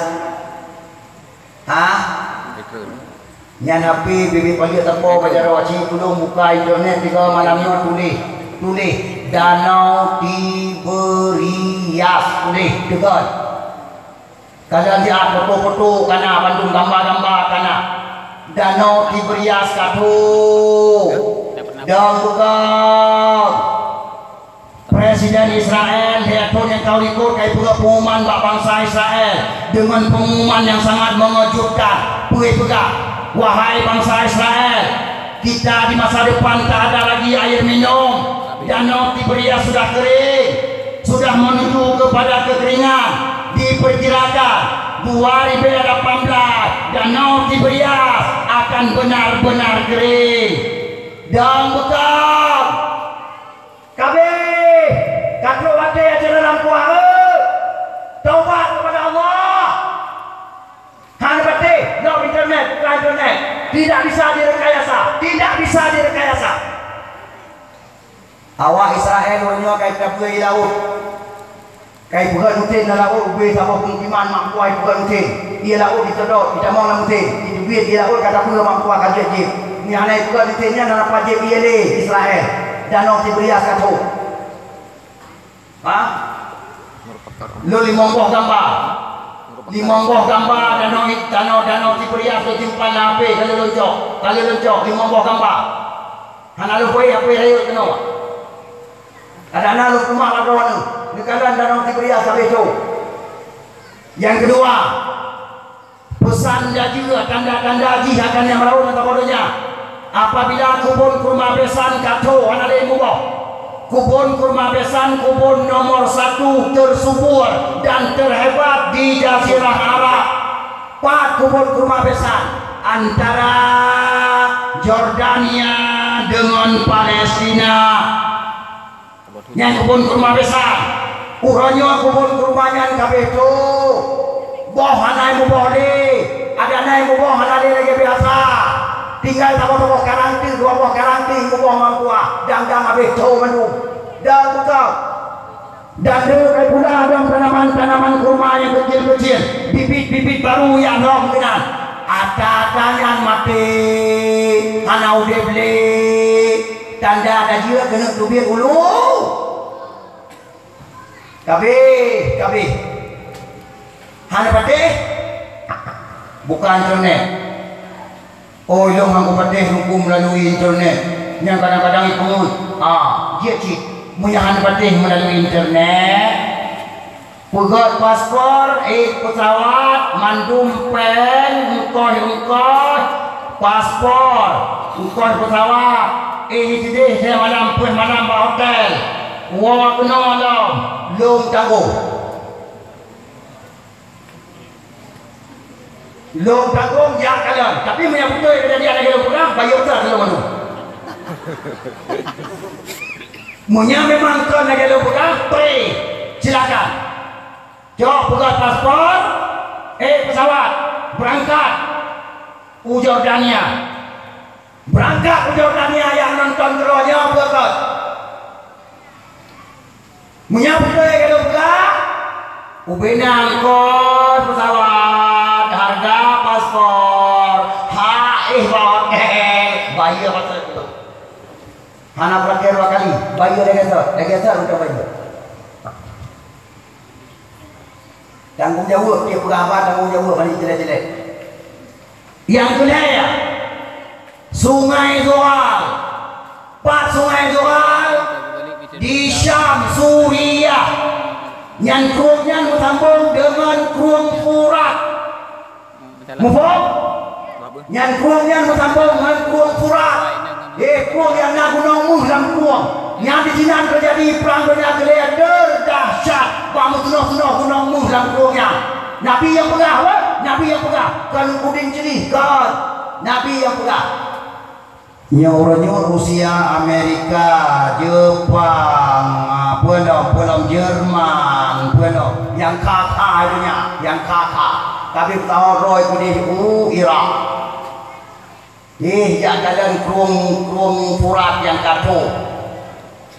Yang api bibi pagi terpo baca rawaci dong buka internet tiga malamnya tulis Danau Tibrias boleh dengar. Kalian lihat foto-foto kana Bandung gambar-gambar kana Danau Tibrias katu. Dan bukan Presiden Israel yaitu yang kau ikut kayak pengumuman bangsa Israel dengan pengumuman yang sangat mengejutkan. Wahai bangsa Israel, kita di masa depan tak ada lagi air minum. Danau Tibrias sudah kering, sudah menuju kepada kekeringan. Diperkirakan 2018 Danau Tibrias akan benar-benar kering. Dan bekal kabeh kaklo wate aja dalam kuah taubat kepada Allah. Hanya bate no internet, tidak bisa direkayasa. Awak Israel orangnya kayak kabui laut, kayak bukan mutin laut ubah sama pemukiman mampuai bukan mutin. Ia laut ditodok, tidak mau mutin. Itu biar dia laut kata bukan mampuai kajian jib. Ini aneh bukan mutinnya nana pajib ia le Israel. Danau Tibrias kata. Lo limonggoh gambar danau Tibrias lo simpan HP kalau loncok limonggoh gambar. Hana lo boleh apa yang kenapa? Ada anak rumah lawan ni kalan danau Tibrias sampai itu. Yang kedua, pesan dia juga tanda-tanda haji akan yang meraun atau bodohnya. Apabila kubun kurma besan kato anak dia mubah. Kubun kurma besan kubun nomor 1 tersubur dan terhebat di Jazirah Arab. 4 kubun kurma besan antara Jordania dengan Palestina. Yang kebun kurma besar uranya kebun kurmanya kabeh tu boh hanai mubah ni ada nai mubah hanai lagi biasa tinggal sama-sama karantin 2 buah karantin mubah mampuah dan habis tu menu dan buka dan dekat pula ada tanaman kurma yang kecil-kecil bibit-bibit baru yang belum kenal ada yang mati hanau dia beli tanda ada juga kena tubir ulu. Kabeh. Hana patih bukan internet. Oh, yang aku patih hukum melalui internet. Yang kadang-kadang itu dia cik menyahan patih melalui internet. Pegat paspor, pesawat, mandum pen, engkau paspor, engkau pesawat. Ini saya malam pun malam di hotel. Wah kena malam, belum tangguh. Long tanggung ya kalian, tapi punya betul kejadian lagi orang bayar besar kalau mana. Punya memang kan lagi orang pre, silakan. Jawab buka paspor, pesawat berangkat Jordania. Berangkat Jordania yang nonton keronya berangkat. Punya betul lagi orang, ubena angkot pesawat. Harga paspor bayar pasal itu hana prakir dua kali bayar legesar untuk bayar tanggung jawab dia berapa tanggung jawab balik jelek-jelek yang kedua ya Sungai Zoal Pak Sungai Zoal di Syam Suriah yang krunya bersambung dengan krum Furat Mufok yang kuang yang bersambung dengan kuang Furat kuang yang nak gunung dalam kuang yang di sini terjadi perang dunia kedua dahsyat kamu tunuh gunung dalam kuangnya Nabi yang pegah Nabi yang pegah kalau udin jerih kan Nabi yang pegah nyornya Rusia Amerika Jepang belum Jerman belum yang kakak dunia yang kakak tapi pertama roy kudih Irak yang kalian krum Furat yang katu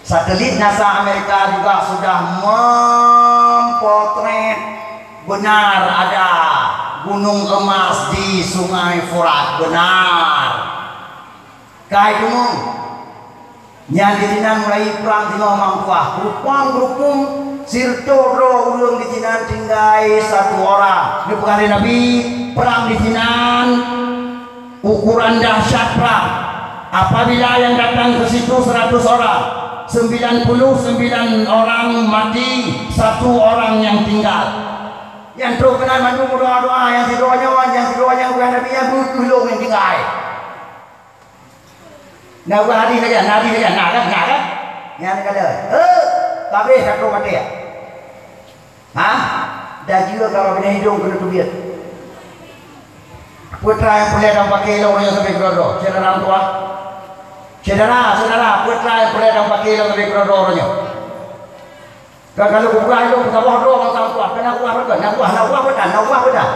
satelit NASA Amerika juga sudah mempotret benar ada gunung emas di Sungai Furat benar kai gunung yang di sini mulai perang di ngomong kuah grupang sirtoro urung di sini tinggai satu orang. Ini bukan Nabi perang di sini ukuran dahsyat perang. Apabila yang datang ke situ 100 orang, 99 orang mati, 1 orang yang tinggal. Yang terus kenal mandu doa-doa yang doanya bukan Nabi yang belum yang tinggal. Nah, bukan hadis saja, nak kan? Yang kata, tapi satu mati ya. Dan juga kalau punya hidung kena tubiat. Putra yang boleh dalam pakai hilang yang sampai kerodo. Saudara tua. Saudara, putra yang boleh dalam pakai hilang sampai kerodo orangnya. Kalau buka hilang, putra bodoh orang sama tua. Kena buah berkat, nak buah bedah.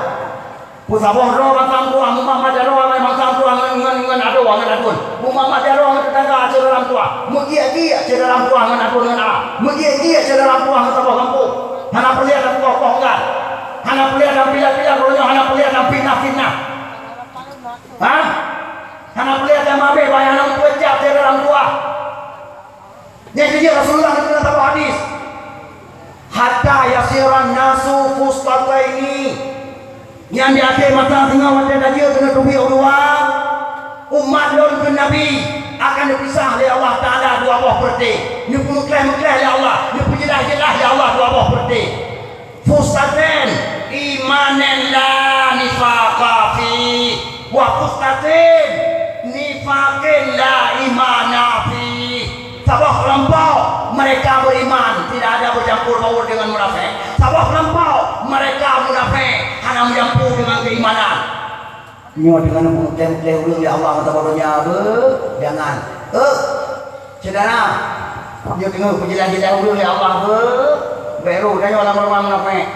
Putra bodoh orang sama tua, mama jaro orang sama tua ngan ado ngan adun. Mama jaro orang tetangga saudara tua. Mugia saudara tua ngan adun ngan a. Mugia saudara tua ngan tabah kampung. Hana pelihat dan bohongan. Hana pelihat dan pilih-pilih rohnya, hana pelihat dan fitnah. Hana pelihat dan mabe bayangan kuecap dari orang tua. Yang dia Rasulullah itu dalam hadis. Hatta yasiran nasu fustataini. Yang di akhir mata tengah wajah dia kena tubi uruan. Umat lon ke Nabi akan dipisah oleh Allah Ta'ala 2 buah peti. Ini pun meklah oleh Allah. Ini pun jelas oleh Allah 2 buah peti. Fustaten imanen la nifaqa fi wa fustaten nifakin la imana fi. Sabah lampau mereka beriman, tidak ada bercampur baur dengan munafik. Sabah lampau mereka munafik, hanya mencampur dengan keimanan. Nyo dengan mengutip ulung ya Allah kata bodohnya jangan saudara nyo dengan penjelasan ulung ya Allah beru dan orang-orang munafik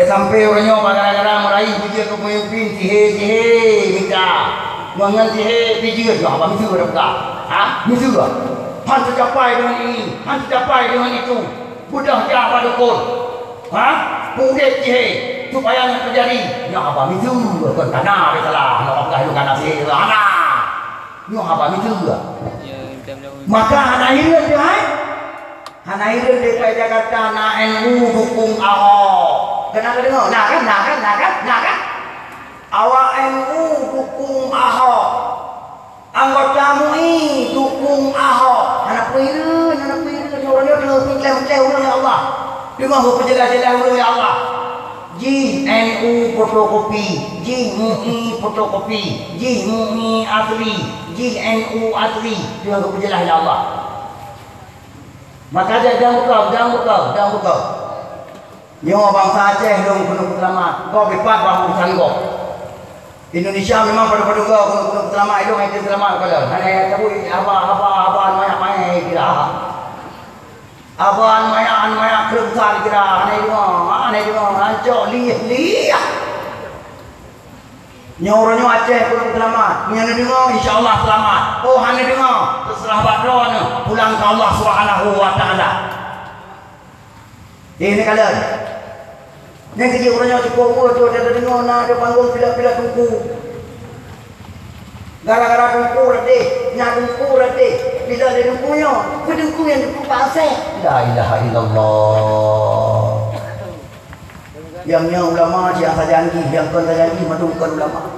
sampai orangnya gara-gara meraih puji kepemimpin tihe minta mengan tihe puji apa mesti berapa mesti juga han tercapai dengan ini han tercapai dengan itu budak apa dukun pudet tihe supaya yang terjadi yang apa itu bukan karena salah nak apa itu karena sih ana yang apa itu maka anak hidup DKI Jakarta na NU dukung Ahok kenapa dengar nak kan Awak NU dukung Ahok. Anggota MUI dukung Ahok. Anak pirin orangnya klaim ya Allah. Dengar penjelasan ya Allah. JNU fotokopi, JMUI fotokopi, JMUI asli, JNU asli. Dengar penjelasan ya Allah. Maka jangan buka. Nyawa bangsa Aceh dong penuh selamat. Kau bepat bahu sanggup. Indonesia memang pada kau penuh selamat itu yang selamat kalau. Hanya tahu apa banyak kira. Abang maya kerusakan kira. Aneh juga rancok liah. Nyawa Aceh penuh selamat. Yang dengar insya-Allah selamat. Oh hanya dengar terserah badron pulang ke Allah Subhanahu wa taala. Ini kalian. Yang kerja orangnya cukup tu ada dengar ada panggung bila tungku. Gara-gara tungku rade, tungku rade. Bila ada tungkunya, tungku yang tungku pasal. La ilaha illallah. Yang ulama yang sajangi, yang kon sajangi madungkan ulama.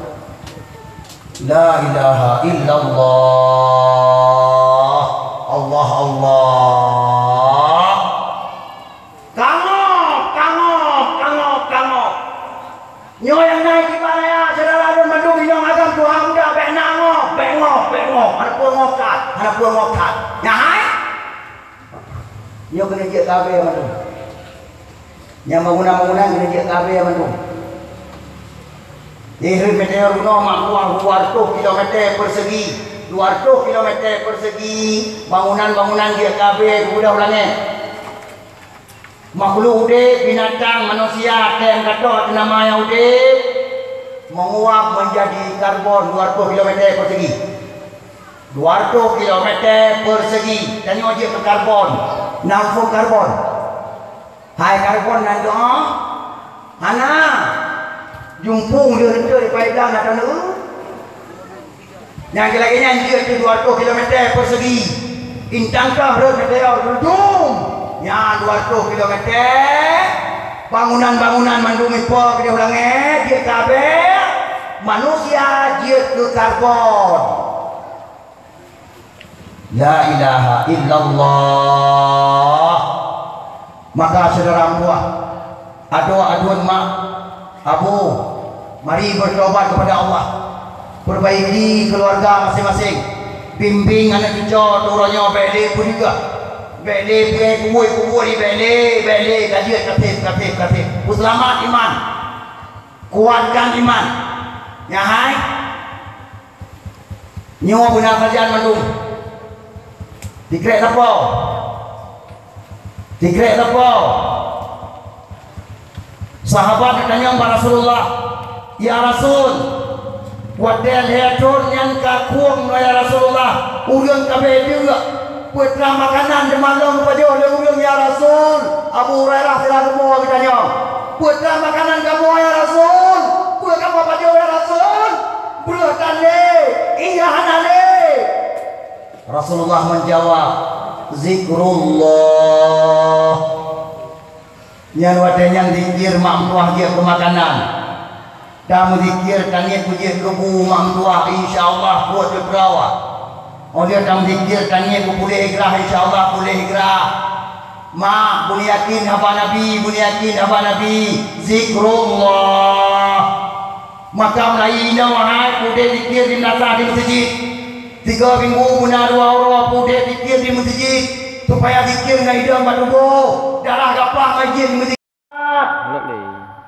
La ilaha illallah. Allah. Nyo yang naik di mana saudara ada madu minum agam Tuhan muda bengok anak puang ngokat nyahai nyo kena jek kabe madu yang bangunan kena jek kabe madu ini meteor no mak 200 km persegi 200 km persegi bangunan jek kabe udah ulangnya makhluk udip, binatang, manusia, tem kata nama yang udip menguap menjadi karbon 200 km persegi 200 km persegi tanya je ke karbon nampung karbon hai karbon dan doa hana jumpung dia itu di paidan atau nu yang lagi dia 200 km persegi intangkah meteor berjum ya 200 km bangunan mandumi po dia ulangnya dia kabeh manusia dia ke karbon. La ilaha illallah. Maka saudara buah aduan mak abu mari bertobat kepada Allah, perbaiki keluarga masing-masing, bimbing anak cucu turunnya beli pun juga beli kubur di beli kajian katib selamat iman, kuatkan iman ya hai nyawa benar kerjaan mandung dikrek apa sahabat bertanya kepada Rasulullah, ya Rasul wadel hetun yang kakuang ya Rasulullah urang kabeh juga putra makanan di malam pada orang ya Rasul. Abu Hurairah sila semua bertanya, putra makanan kamu ya Rasul, putra kamu pada ya Rasul, putra tande iya hanale. Rasulullah menjawab, zikrullah yang wadanya zikir mampuah dia ke makanan dan zikir tanya puji kebu mampuah insyaallah buat berawak. Oh dia akan zikir tanya ku boleh ikrah insyaallah boleh ikrah. Ma boleh yakin haba nabi zikrullah. Maka lainnya wahai boleh zikir di nasah di masjid. 3 minggu benar 2 orang boleh zikir di masjid supaya zikir ngai hidang batubo darah gapah masjid di masjid.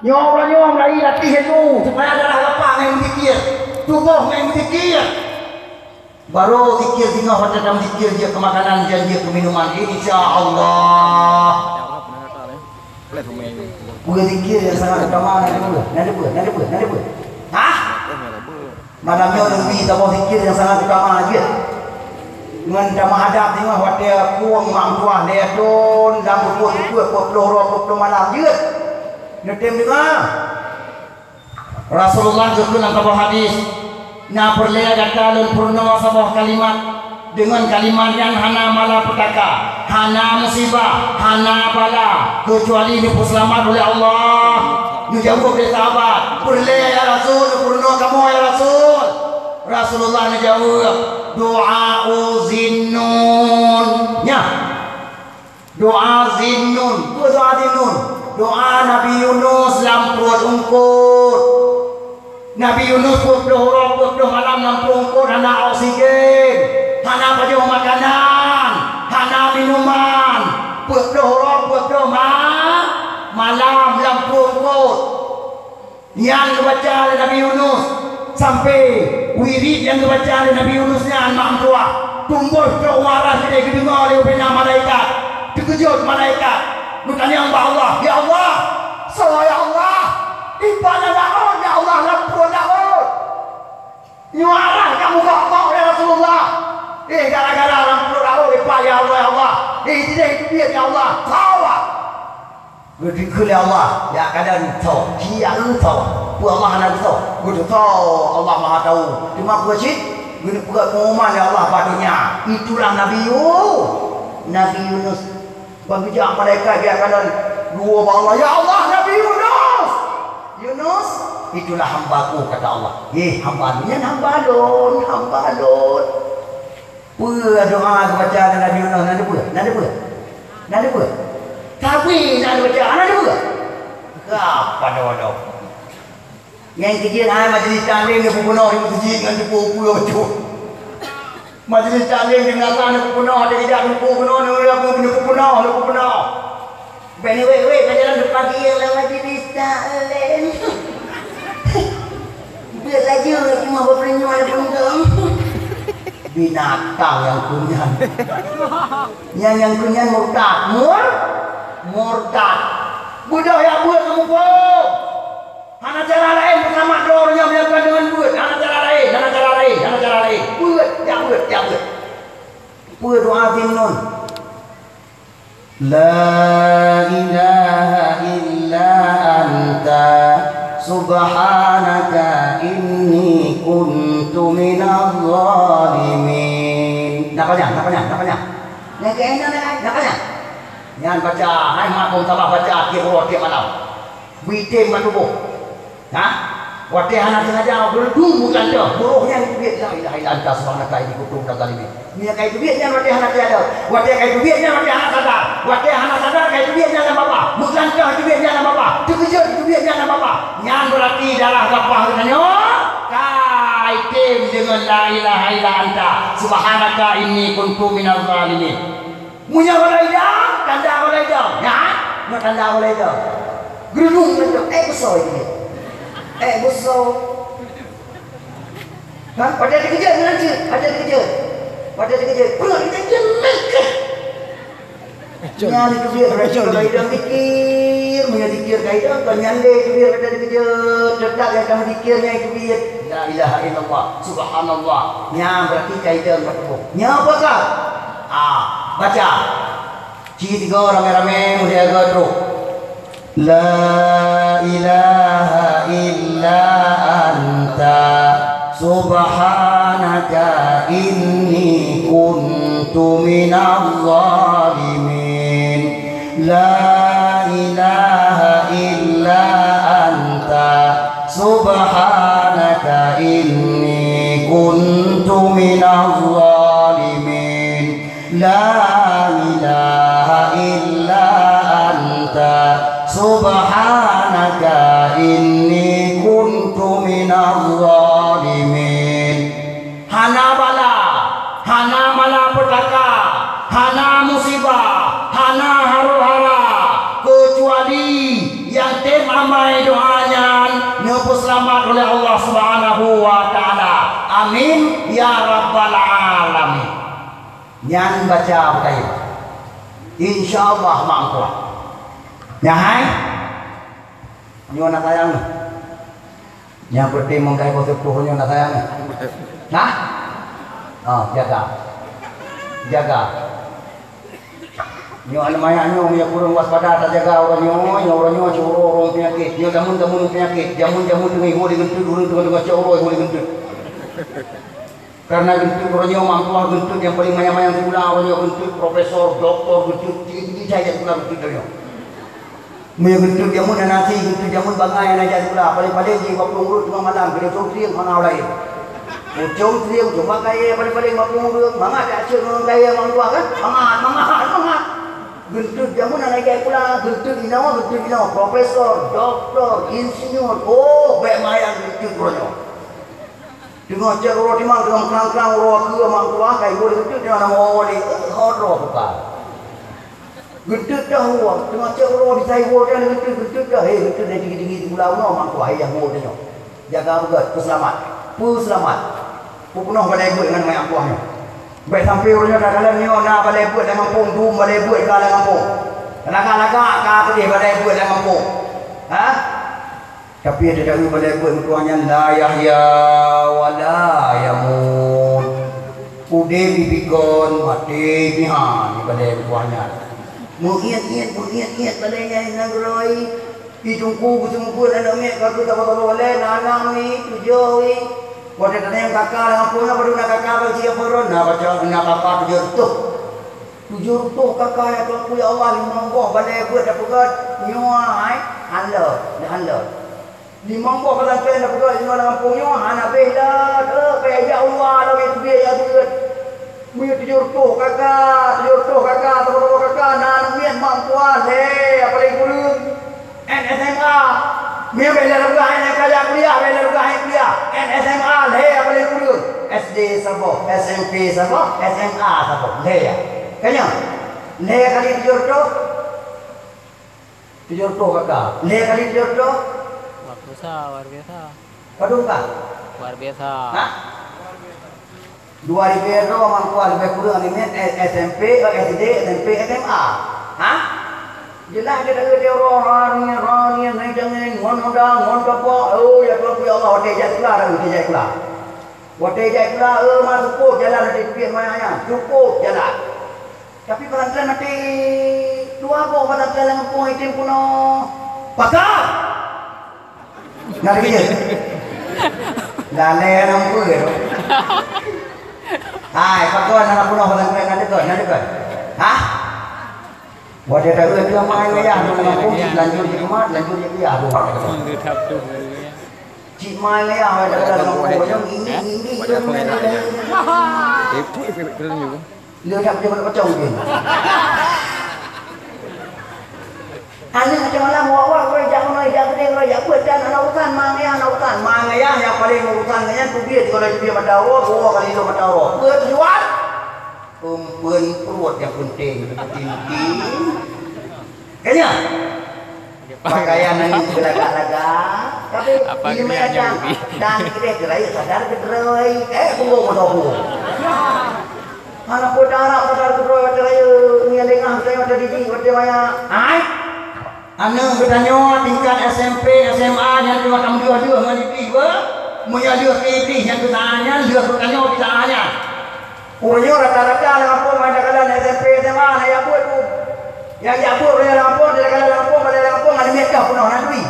Nyom lagi latih itu supaya darah gapah ngai zikir. Tubuh ngai zikir. Baru zikir tinggal pada dalam zikir dia ke makanan dan dia ke minuman insyaallah. Bukan zikir yang sangat utama nanti apa? Hah? Malamnya lebih tambah zikir yang sangat utama aja. Dengan nama hadap tengah wadah kuang mampuah dia don dan puluh malam je. Netem juga. Rasulullah juga dalam hadis na perlea gatalun purna sabah kalimat dengan kalimat yang hana malapetaka, hana musibah, hana bala kecuali hidup selamat oleh Allah. Nu jawab dia sahabat. Boleh ya Rasul, purno kamu ya Rasul. Rasulullah menjawab, doa zinnun. Ya. Doa zinnun. Apa doa zinnun? Doa Nabi Yunus lampur ungkut. Nabi Yunus puluh malam lampur ungkut hana oksigen, hana baju makanan, hana minuman. Puluh malam lampur ungkut. Yang dibaca oleh Nabi Yunus sampai wirid yang dibaca oleh Nabi Yunusnya anak tua tumbuh terwaras dia kedengar oleh bina malaikat, terkejut malaikat. Bertanya kepada Allah, ya Allah, ya Allah, ibadah daun, ya Allah, lampur daun. Nyuarah kamu ke Allah ya Rasulullah. Gara-gara lampur daun, ya Allah, ya Allah. Tidak itu dia ya Allah, tahu. Berfikir ya Allah, ya kadang tahu, dia tahu, Allah Maha tahu, guru tahu, Allah Maha tahu. Cuma guru cik, guru buat pengumuman ya Allah padunya. Itulah Nabi Yunus. Berbijak mereka dia kadang dua Allah, ya Allah Nabi Yunus, itulah hambaku kata Allah. Hamba ni hamba lon. Apa doa baca Nabi Yunus Nada apa? Tapi nak baca anak juga. Apa doa? Yang kecil majlis taklim dia penuh yang masjid dengan depu yo. Majlis taklim dengan anak penuh ada tidak depu penuh aku penuh. Bani weh jalan depan dia lah majlis taklim. Dia lagi cuma berpenyuh ada punggung. Binatang yang kunyan. Yang kunyan murtad. Budaya buat kamu pun. Hana cara lain bersama dornya melakukan dengan buat. Hana cara lain. Buat. Buat doa zinnun. La ilaha illa anta subhanaka inni kuntu minadh zalimin. Nakanya. Yang baca, hai makmum tambah baca tiap malam. Bitin matubuh. Waktu anak sengaja bukan tu. Buruhnya biar la ilaha illa anta subhanaka inni kuntu minadh zalimin. Dia kait biarnya waktu anak tiada. Waktu kait biarnya waktu anak sadar. Waktu anak sadar kait biarnya nama bapa. Bukan tu biarnya nama bapa. Terkejut itu biarnya nama bapa. Yang berarti darah bapa katanya. Kaitim dengan la ilaha illa anta subhanaka inni kuntu minadh zalimin. Munya walaidah, tanda walaidah. Nak tanda walaidah. Gerudung tu, besar ini. Besar. Pada dikejar nanti, ada dikejar. Pulang kita jemek. Nyali tu dia kaidah mikir, menyadikir kaidah kan nyali tu dia pada dikejar. Dekat yang kamu dikirnya itu dia. La ilaha illallah, subhanallah. Nya berarti kaidah bertemu. Nya apa kah? Baca. Tiga rame-rame mulia terus. La ilaha illa anta subhanaka inni kuntu minadh zalimin. La ilaha illa anta subhanaka inni kuntu minadh zalimin. La ilaha illa anta subhanaka inni kuntu minadh zalimin. Hana mala petaka, hana musibah, hana haru-hara kecuali yang amai doanya nyupu selamat oleh Allah Subhanahu wa taala. Amin ya rabbal alamin. Nyan baca begitu. Insyaallah mampu. Nyahai. Nyona sayang. Yang penting mengkai kau sepuhnya nak sayang. Jaga. Nyo almaya nyo ya kurang waspada tak jaga orangnya curo orang penyakit. Nyo jamun penyakit, jamun dengan holi gentut dengan curo holi gentut. Karena gentut orangnya mampu gentut yang paling mayang sekolah orangnya gentut profesor, doktor gentut tinggi saja sekolah gentut dia. Mui gitu jamun nasi gitu jamun bangai na jadi pula paling-paling di 20 urut tengah malam kena triang mana lain. Ujung triang cuma kaya paling-paling 20 urut mangat dak ceng kaya mang tua kan. Mangat. Gitu jamun na jadi pula gitu inawa profesor, doktor, insinyur. Oh, baik mayang gitu punya. Dengan cek roti mang dengan kerang-kerang roh ke mang tua kaya boleh gitu dengan nama wali hodro bukan. Gedut dah huang, tengah cek roh di saya huang dan gedut dah. Gedut dah tinggi-tinggi di pulau no, mak tua yang huang dia. Jaga ugat, peselamat. Pupunah balai buat dengan mak tuanya. Baik sampai orangnya dah dalam ni, nak balai buat dengan kampung, dum balai buat ke dalam kampung. Lagak-lagak kah pedih balai buat dalam kampung. Ha? Tapi ada dah balai buat tuanya la yahya wa la yamut. Ude bibikon mati bihan di balai tuanya. Mugiat balainya nagroi ditungku kusungku dan mek kartu tak boleh nanang ni tujuh ni pada tanya kakak dengan punya baru nak kakak bagi apa ron nak baca nak kakak tujuh tu kakak ya Tuhan ya Allah lima buah balai buat dapat nyuai anda lima buah kalau kena dapat nyuai dengan punya anak bela kayak ya Allah lagi tu dia buat Mui tujuh kakak nan mien mang tua le apa lagi kurun NSMA mien bela luka nak kaya kuliah NSMA le apa lagi kurun SD sabo SMP sabo SMA sabo le ya kanya le kali tujuh kakak le kali tujuh luar biasa padung kah luar biasa 2000 mang tua lebih kurang ni SMP SD SMP SMA ha jelas dia dia orang naik jangan ngon apa oh ya Tuhan ya Allah hotel jat pula masuk jalan di pinggir mayanya cukup jalan tapi pesantren mati dua apa pesantren yang pun itim kuno pakar nari lale nampu gitu hai pakar nak puno pesantren nanti kan hah wadah tahu dia main ya kampung lanjut di rumah lanjut di dia Cik main ya ada dalam kampung ini dia tak boleh macam ni ane macam mana mau jangan buat dan urusan mang ya yang paling urusannya tu dia kalau dia madaro dua kali itu madaro buat jual perut yang penting kayaknya pakaian yang gelagak-lagak tapi ini ada dan gerai sadar gerai bungo anak podara sadar gerai ngelengah saya ada di maya anu bertanya tingkat SMP SMA yang dua kamu dua ngaliti munya dia pilih yang ketanya dia bertanya ditanya punya rata-rata lampung ada kala SMP SMA na ya buat tu yang ya buat dia lampung ada mereka pun nadui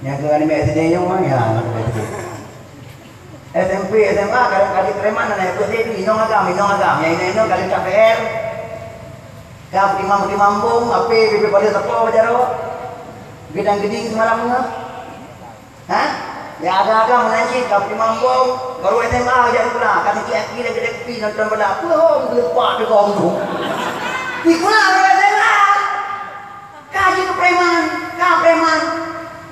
yang ke ni SD yang mana ya SMP SMA kadang-kadang preman na ya tu inong agam yang ini kali KPR kap di mambung ape bebe pada sepo bajaro gedang-geding semalam ha ya agak-agak menanci kap di mambung baru SMA aja pula kata cik dan gede pi nonton bola apa lepak de gong tu di pula SMA kaji ke preman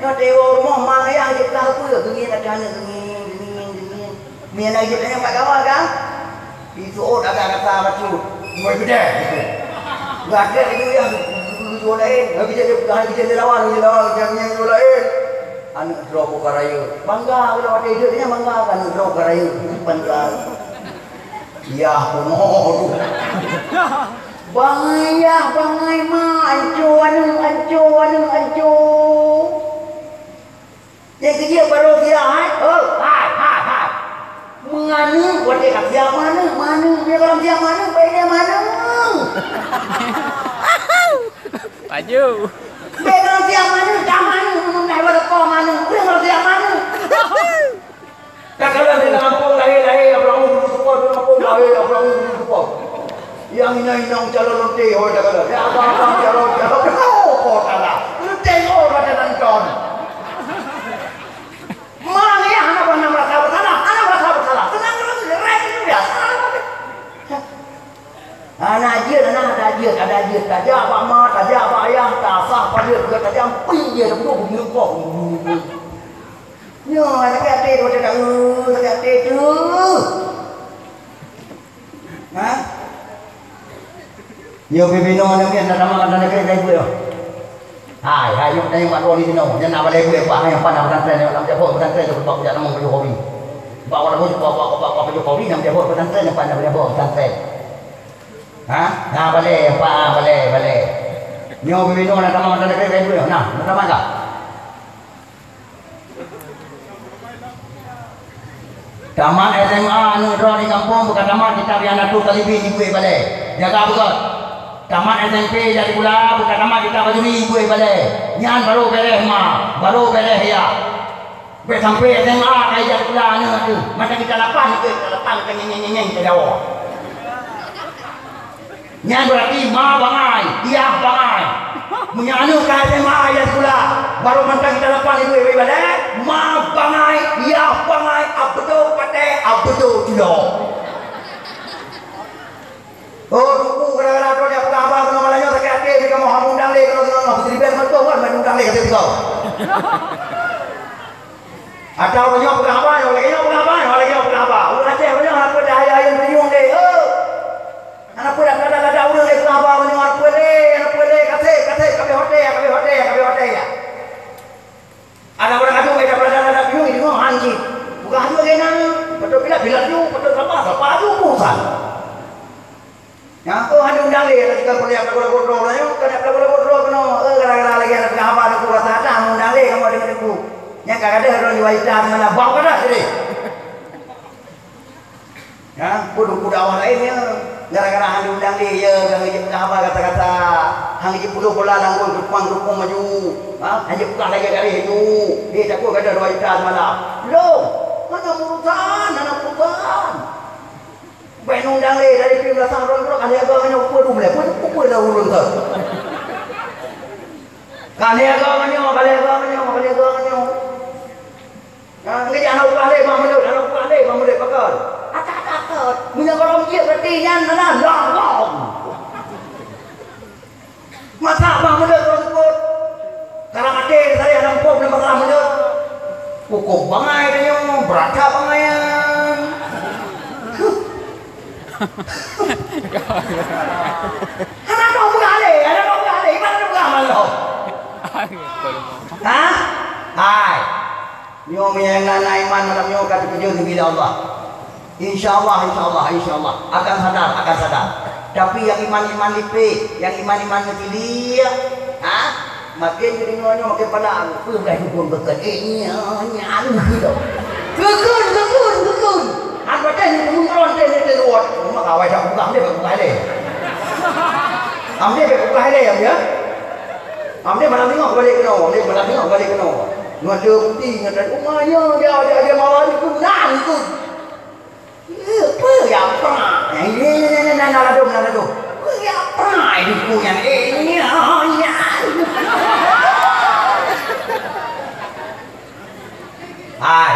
yo dewa rumah mang yang je tahu apa gengin ada gengin mian lagi tanya pak kawan kan itu agak kata bacu mulai gede enggak ada itu yang jual lain habis jadi lawan yang jual lain anu drop karaya bangga ulah ada idenya bangga kan drop karaya bangga ya kuno bangai mah ancu yang kerja baru dia hai menganu buat dia kerja mana dia kalau dia mana baik dia mana maju dia kalau dia mana dah mana naik pada kau mana dia kalau dia mana tak kalau di kampung lahir orang support kampung lahir orang support yang ini calon nanti oh dah kalau ya abang calon apa dia bukan tajam dia dah bunuh bunuh kok. Nyo tak ada tu tak ada tu. Ha? Yo bibino ni ada nama ada kai bu yo. Hai yuk dah buat roli sini. Jangan nak balik bu apa yang apa nak pesantren nak jawab pesantren tu buat kerja nama Jokowi. Bawa aku bawa Jokowi nak jawab pesantren apa nak jawab pesantren. Ha? Nah balik. Nyo bibino nak nama ada kai bu yo. Nah, nama enggak? Taman SMA anu di kampung bukan taman kita biar anak tu kali bini gue balik. Jaga betul. Taman SMP jadi pula bukan taman kita baju ni gue balik. Nyan baru beres baru beres ya. Sampai SMA kayak jadi pula anu tu. Macam kita lapan ke nyeng ke Jawa. Nyan berarti bangai, iya bangai. Menyanu ke SMA jadi pula baru mentang kita lapan gue balik. Bangai, iya bangai, abdo pate, abdo tidak. Oh, ruku gara-gara tu dia bukan apa, kena malahnya sakit hati, dia mau hamundang le, kena putri biar betul kan, hamundang le kata kau. Atau banyak bukan apa, lagi bukan apa, ulah cek banyak apa dah ayah beriung le, oh. Anak pun dah ada ulang le bukan apa, banyak anak pun le, kata, kabe hotel ya. Ada orang adu ada bingung ini mau hanji. Bukan adu gena. Betul bila tu, betul apa adu pusat. Ya, adu undang le ketika kuliah bergodro lah yo, kena bergodro kena gara-gara lagi ada apa ada kurang ada undang le kamu dengan aku. Yang kadang ada orang diwajib mana bau kada sini. Ya, kudu awal lainnya gara-gara adu undang le ya apa kata-kata hang je puluh bola langgung dukung maju. Hanya bukan lagi dari itu. Dia tak kuat ada dua juta semalam. Loh, mana urusan? Baik undang le dari 15 tahun kali agamanya ukur dulu boleh. Ukur dah urun tu. Kali agamanya. Ni jangan ubah le mamule pakal. Akak. Punya orang dia berarti yang long. Masa mamule tersebut kalau mati saya ada empuk dan masalah mulut kukuh bangai dia beraka bangayan anak kau berale mana buka malu ha? Hai nyo yang nana iman malam nyo kata kerja bila Allah insyaallah akan sadar tapi yang iman lipe yang iman kecil ha? Makin jadi nyonya makin pada aku dah hukum betul nyan gitu kekun apa teh munron teh ruat mak awak dah buka dia buka le amde buka le ya amde malam tengok balik kena nuat dia putih ngata umanya dia mawa itu nan itu apa ya apa ini nalado ya apa itu yang ini Hai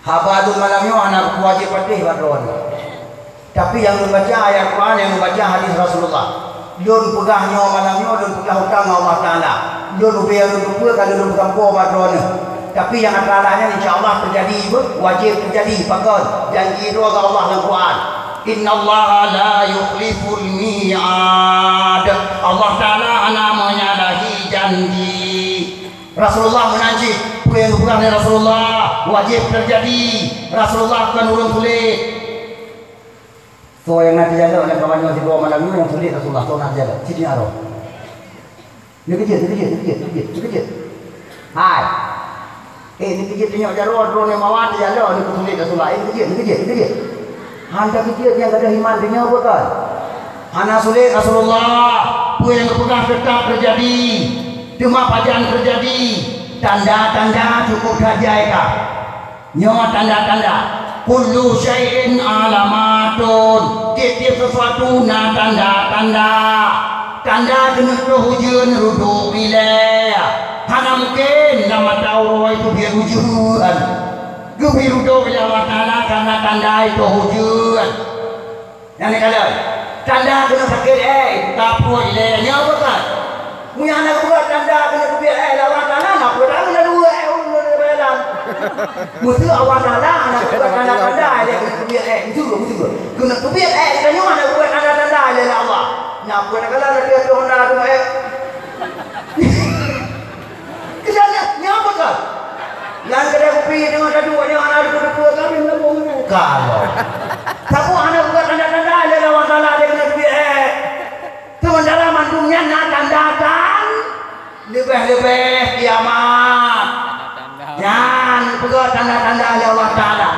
habadul malamnya anak wajib patih badron tapi yang membaca ayat Quran yang membaca hadis Rasulullah don pegahnya malamnya don pegah hutang Allah Ta'ala don biar don kalau don kampung badron tapi yang akalanya insyaallah terjadi wajib terjadi pakon janji doa Allah dalam Quran innallaha la yukhliful mi'ad Allah Ta'ala namanya lagi janji Rasulullah menjanji yang bukan dari Rasulullah wajib terjadi Rasulullah bukan urung sulit so yang nanti jalan oleh kawannya di bawah malam yang sulit Rasulullah so nanti jalan sini arah dia kecil hai ini kecil tengok jalan yang mawar jalan ini sulit Rasulullah ini kecil hanya kecil yang ada iman dengan apa kan hanya sulit Rasulullah yang berpegang tetap terjadi cuma pajan terjadi tanda-tanda cukup saja nyawa tanda-tanda kullu syai'in alamatun tiap-tiap sesuatu na tanda jenis hujan rudu wilayah hana mungkin nama tahu itu biar hujan biar rudu Allah Ta'ala karena tanda itu hujan yang ini kalian tanda kena sakit tak perlu wilayahnya apa kan punya anak Mutu awak dalah nak buat tanda-tanda dia kena biar itu kena biar tanya mana buat tanda-tanda dia Allah. Nak buat kalau dia tu Honda tu Kerana nyapa kan? Yang kedai kopi dengan kedua dia anak kedua kami ngomong kalau. Tapi anak buat tanda-tanda dia lawan salah dia kena biar teman dalam mandungnya nak tandakan lebih-lebih kiamat. Jangan pegang tanda-tanda Allah Ta'ala.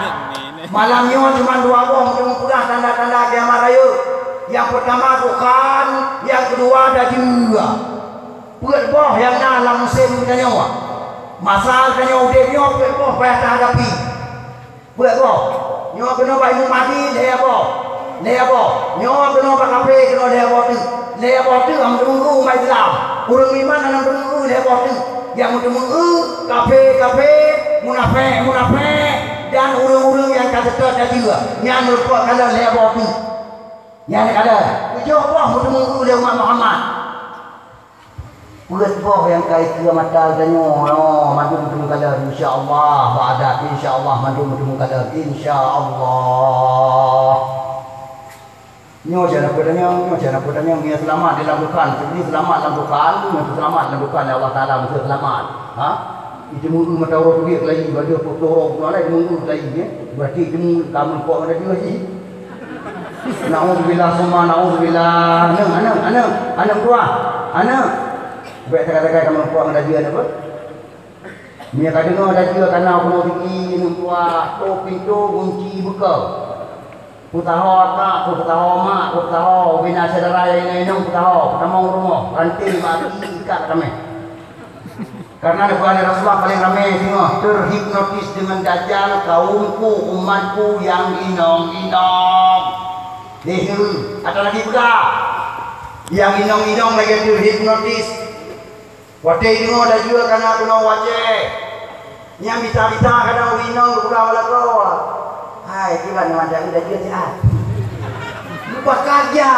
Malamnya cuma dua boh untuk pegang tanda-tanda kiamat raya. Yang pertama bukan, yang kedua ada juga. Buat boh yang dalam musim kita nyawa. Masalah kita nyawa dia nyawa buat boh payah terhadapi. Buat boh. Nyawa kena bayi mati dia boh. Dia boh. Nyawa kena bakape kena dia boh tu. Dia boh tu am tunggu mai Islam. Urang iman am tunggu dia boh tu. Yang tunggu kafe munafik dan urang-urang yang kata ada juga. Yang merupakan kalau dia boh tu. Yang ada. Jauh boh tunggu dia umat Muhammad. Buat boh yang kait ke mata ganyo mandum kalau insya-Allah ba'da insya-Allah mandum kalau insya-Allah. Nyo jangan pedanya dia selamat dalam bukan ini selamat dalam bukan selamat dalam bukan Allah Taala mesti selamat. Ha? Itu mungkin mata orang dia lagi ada foto orang lain mungkin lagi berarti itu kamu kok ada dia lagi. Nauzubillah summa nauzubillah. Anak tua. Anak baik kata-kata kamu puang ada dia apa? Dia kata no ada dia karena aku mau bikin tua to pintu kunci buka. Putaho tak, putaho mak, putaho bina saudara yang ini putaho, pertama rumah, ranting mati ikat kami. Karena Nabi Rasulullah paling ramai tengok terhipnotis dengan dajjal kaumku, umatku yang inong-inong. Dihir, ada lagi pula yang inong-inong lagi terhipnotis. Wajah itu ada juga karena aku nak wajah. Yang bisa-bisa kadang inong kurang wala kau. Hai, gimana macam udah dia sihat. Lupa kerja.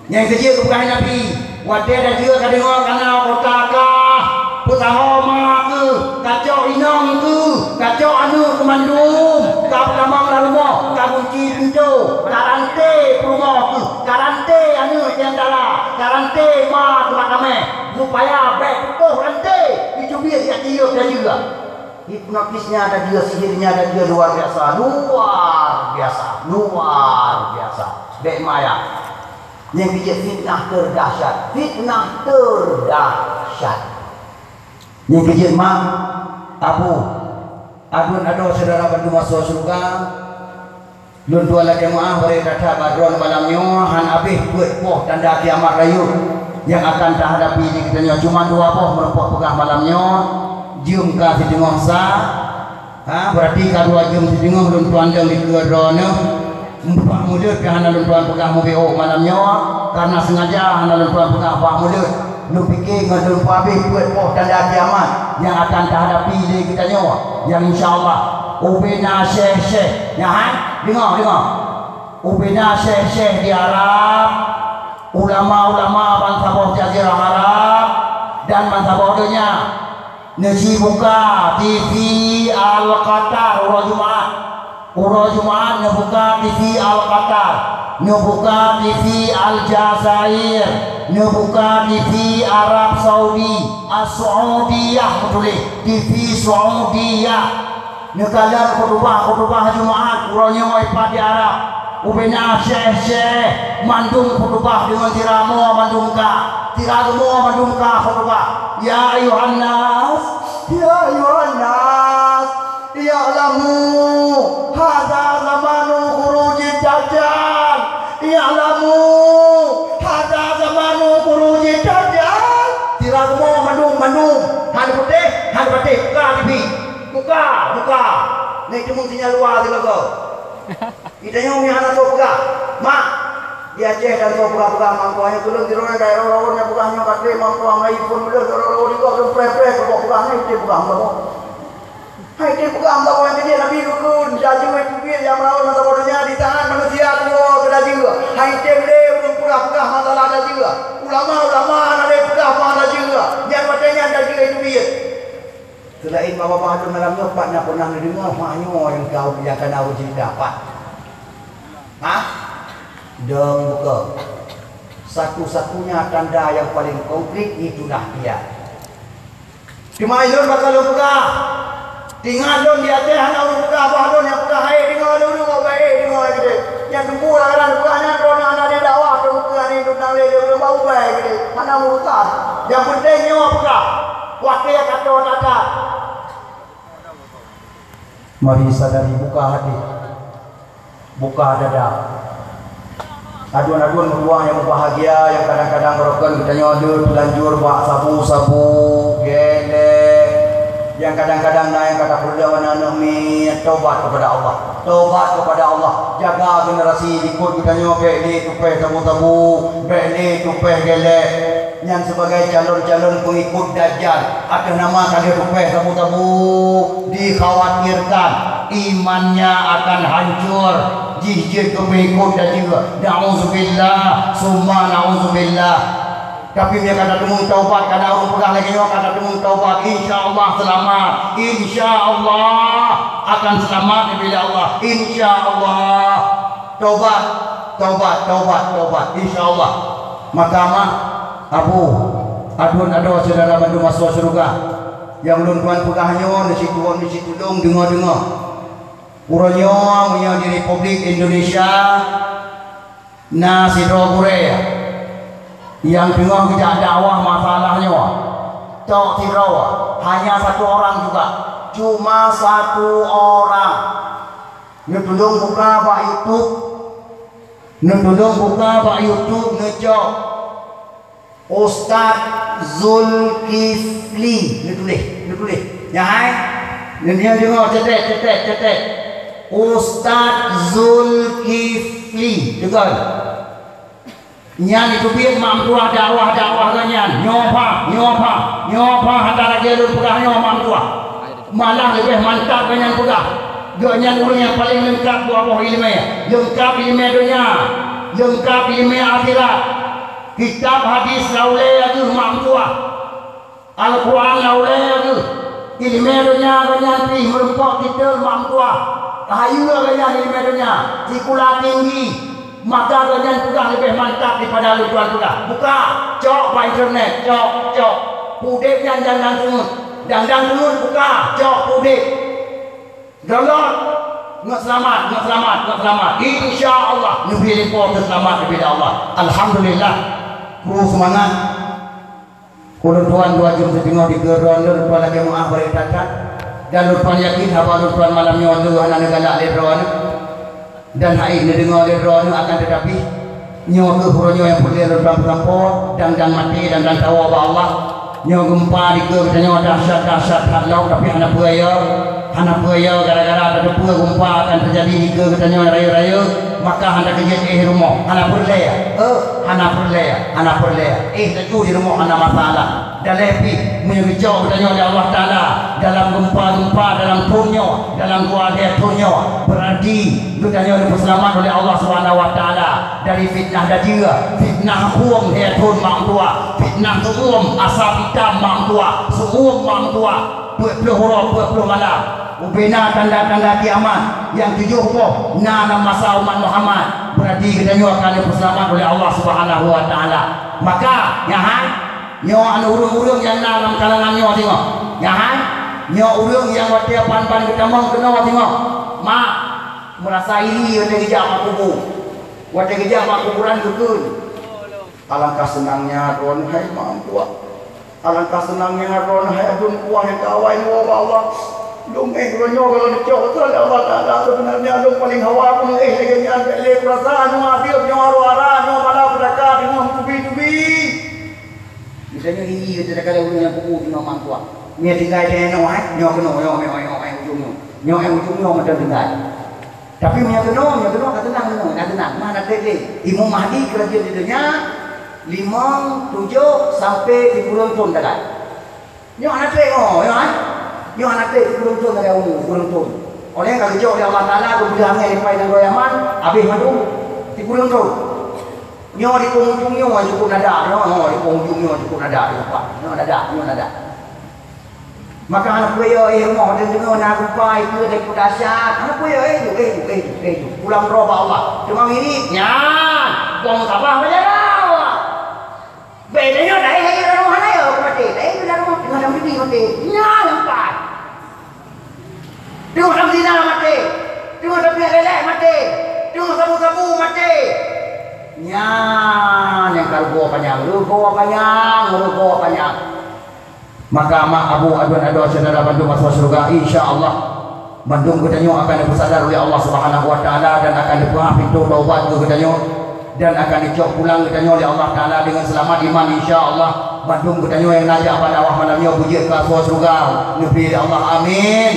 Yang kerja tu bukan Nabi. Wajah ada juga kadang orang karena kota kah, putahoma ke, kacau inong ke, kacau anu kemandung, kau lamang lalu mo, kau kunci pintu, karante rumah ke, karante anu yang dalam, karante mak rumah kami, supaya baik tuh karante, dicubit ya dia juga. Hipnotisnya ada dia, sihirnya ada dia luar biasa. Baik maya. Yang dia fitnah terdahsyat. Yang dia mak abu adun ado saudara bantu masuk surga. Lun tua lagi maaf beri kata badron malamnya han abih buat poh tanda kiamat rayu yang akan terhadapi di kita cuma dua poh merempok pegang malamnya. Jum ka sidengah sa berarti kadua jum sidengah lun tuan dang di kedrone empat mulut ke hana lun tuan pegang mobil malamnya karena sengaja hana lun tuan pegang empat mulut lu fikir dengan lun tuan habis buat poh tanda kiamat yang akan terhadapi di kita nyawa yang insyaallah ubina syekh ya han dengar ubina syekh di Arab ulama-ulama bangsa bawah jazirah Arab dan bangsa bawahnya nasi buka TV Al-Qatar Urah Jumaat ngebuka TV Al-Qatar, ngebuka TV Al-Jazair, ngebuka TV Arab Saudi, As-Saudiyah betul TV Saudiyah. Nekalan khutbah Jumaat urangnya waipat di Arab. Ubena syekh mandung khutbah dengan tiramu mandung ka khutbah. Ya ayuhan nas ya'lamu hadza zamanu khurujid dajjal tiramu mandung hal putih buka ni cuma sinyal luar di lagu kita nyomi anak tu buka mak dia Aceh dan tu buka mangkuannya belum di rumah daerah orang yang bukanya katri mangkuan mai pun belum orang juga belum pre buka ni dia buka mau hai dia buka mau yang dia nabi rukun jadi mai yang lawan mata bodohnya di tangan manusia tu ada juga hai dia belum buka masalah ada juga ulama ada buka ada juga yang katanya ada bapa tu malam ni pak nak pernah dengar maknyo yang kau yang kena uji dapat. Deng buka. Satu-satunya tanda yang paling konkret itulah dia. Kemailun bakal lu pegang. Tinggal don di atas anak lu pegang apa don yang pegang hai dengar dulu dengar gitu. Yang tunggu lah kan pegangnya don anak dia dakwah tu pegang ni tentang dia belum bau baik gitu. Mana mau pegang. Yang penting nyawa pegang. Wakil kata kata. Mari sadari buka hati. Buka dada. Aduan-aduan meruang yang bahagia yang kadang-kadang merokan kita nyodor telanjur bak sabu-sabu gele yang kadang-kadang yang kata perlawanan mi taubat kepada Allah, taubat kepada Allah, jaga generasi ikut kita nyobek ni tupeh sabu-sabu beli tupeh gele yang sebagai calon-calon pengikut Dajjal atas nama kali tupeh sabu-sabu dikhawatirkan imannya akan hancur jijik pengikut dan juga na'udzubillah summa na'udzubillah. Tapi dia kata temu taubat kada orang pegang lagi nyawa kata temu taubat insyaallah selamat, insyaallah akan selamat bila Allah, insyaallah taubat insyaallah. Mahkamah Abu adun ada saudara bantu masuk surga yang belum tuan pegahnya di situ dong dengar Uranya punya di Republik Indonesia Nasidro Korea yang dengar kita dakwah masalahnya Tok Tirawa hanya satu orang juga, cuma satu orang. Nutulung buka Pak YouTube, ngejok Ustaz Zulkifli nutulis ya hai dia dengar cetek Ustaz Zulkifli dengar nyan itu biar mamtua dakwah kanyan nyopa antara jalur pegah nyopa mamtua malah lebih mantap kanyan pegah ganyan orang yang paling lengkap buah ilmiah, lengkap ilmiah dunia, lengkap ilmiah akhirat, kitab hadis laulai aduh mamtua Al-Quran laulai aduh ilmiah dunia kanyan pi merempok kita mamtua kayu kanyan ilmiah dunia sikula tinggi maka kanyan pegah lebih mantap daripada lutuan pegah. Buka cok pa internet cok pudek yang dandang sungut buka cok pudek download nggak selamat insyaallah nabi lipo selamat kepada Allah. Alhamdulillah kru semangat kulun tuan 2 jam setengah di geron tuan lagi mau beritakan dan tuan yakin apa tuan malamnya waktu anak negara lebron dan hai dengar lebron akan tetapi nyawa ke huronyo yang boleh lebron terlampau dan mati dan tawa Allah nyawa gempa di ke nyawa dahsyat halau tapi anak buaya gara-gara ada dua gempa akan terjadi di ke katanya raya-raya maka hendak kerja rumah anak perlea tentu di rumah anak masalah dan lebih menyejau katanya oleh Allah Ta'ala dalam gempa-gempa dalam tunyo dalam keluarga tunyo berarti katanya oleh selamat oleh Allah Subhanahu Wa Ta'ala dari fitnah dajira fitnah huum hetun mangtua fitnah tuum asap hitam mangtua suum mangtua 20 malam ubena tanda-tanda kiamat yang 70 nama masa umat Muhammad berarti kita akan diselamat oleh Allah Subhanahu Wa Ta'ala. Maka nyawa anu urung-urung yang dalam kalangan nyawa tengok nyawa urung yang watia pan-pan kita mau kena tengok mak merasa iri watia kerja mak kubur watia kerja mak kuburan kekun. Alangkah senangnya Ron hai mak tua, alangkah senangnya Ron hai adun kuah yang kawain wa Allah dongeng ronyo kalau dicok betul Allah Ta'ala sebenarnya dong paling hawa pun leganya le perasaan ngadil nyawa ruara nyawa pada pedaka dengan tubi misalnya ini kita kada urang yang kubu dengan mangtua nya tinggal dia nyawa ujungnya macam tinggal tapi nya kena tenang mana tele Imam Mahdi kerajaan di dunia 5 7 sampai 10 tahun dekat nyawa nak tengok yang anak itu beruntung dari umur beruntung. Oleh kalau jauh dari Allah Taala kebilangnya di pai dan goyaman, habis madu di beruntung. Nyo di penghujungnya cukup nada, nyo di penghujungnya cukup nada, lupa. Nyo nada. Maka anak puyo rumah dan dengar nak rupai ke dari dahsyat. Anak puyo pulang roba Allah. Cuma ini nyan, bong sabah berjalan. Bedanya dari hari rumah mana ya mati. Dari rumah dengan orang bibi mati. Nyan empat. Tengok sama zina mati. Tengok sama lelek mati. Tengok sabu-sabu mati. Nyan yang kalau panjang, lu panjang. Maka Abu Adwan Adwa saudara Bandung masuk surga insyaallah. Bandung kedanyo akan disadar oleh Allah Subhanahu wa taala dan akan dibuka pintu taubat ke kedanyo dan akan dicok pulang kedanyo oleh Allah taala dengan selamat iman insyaallah. Bandung kedanyo yang najak pada awal malamnya puji ke surga nabi Allah amin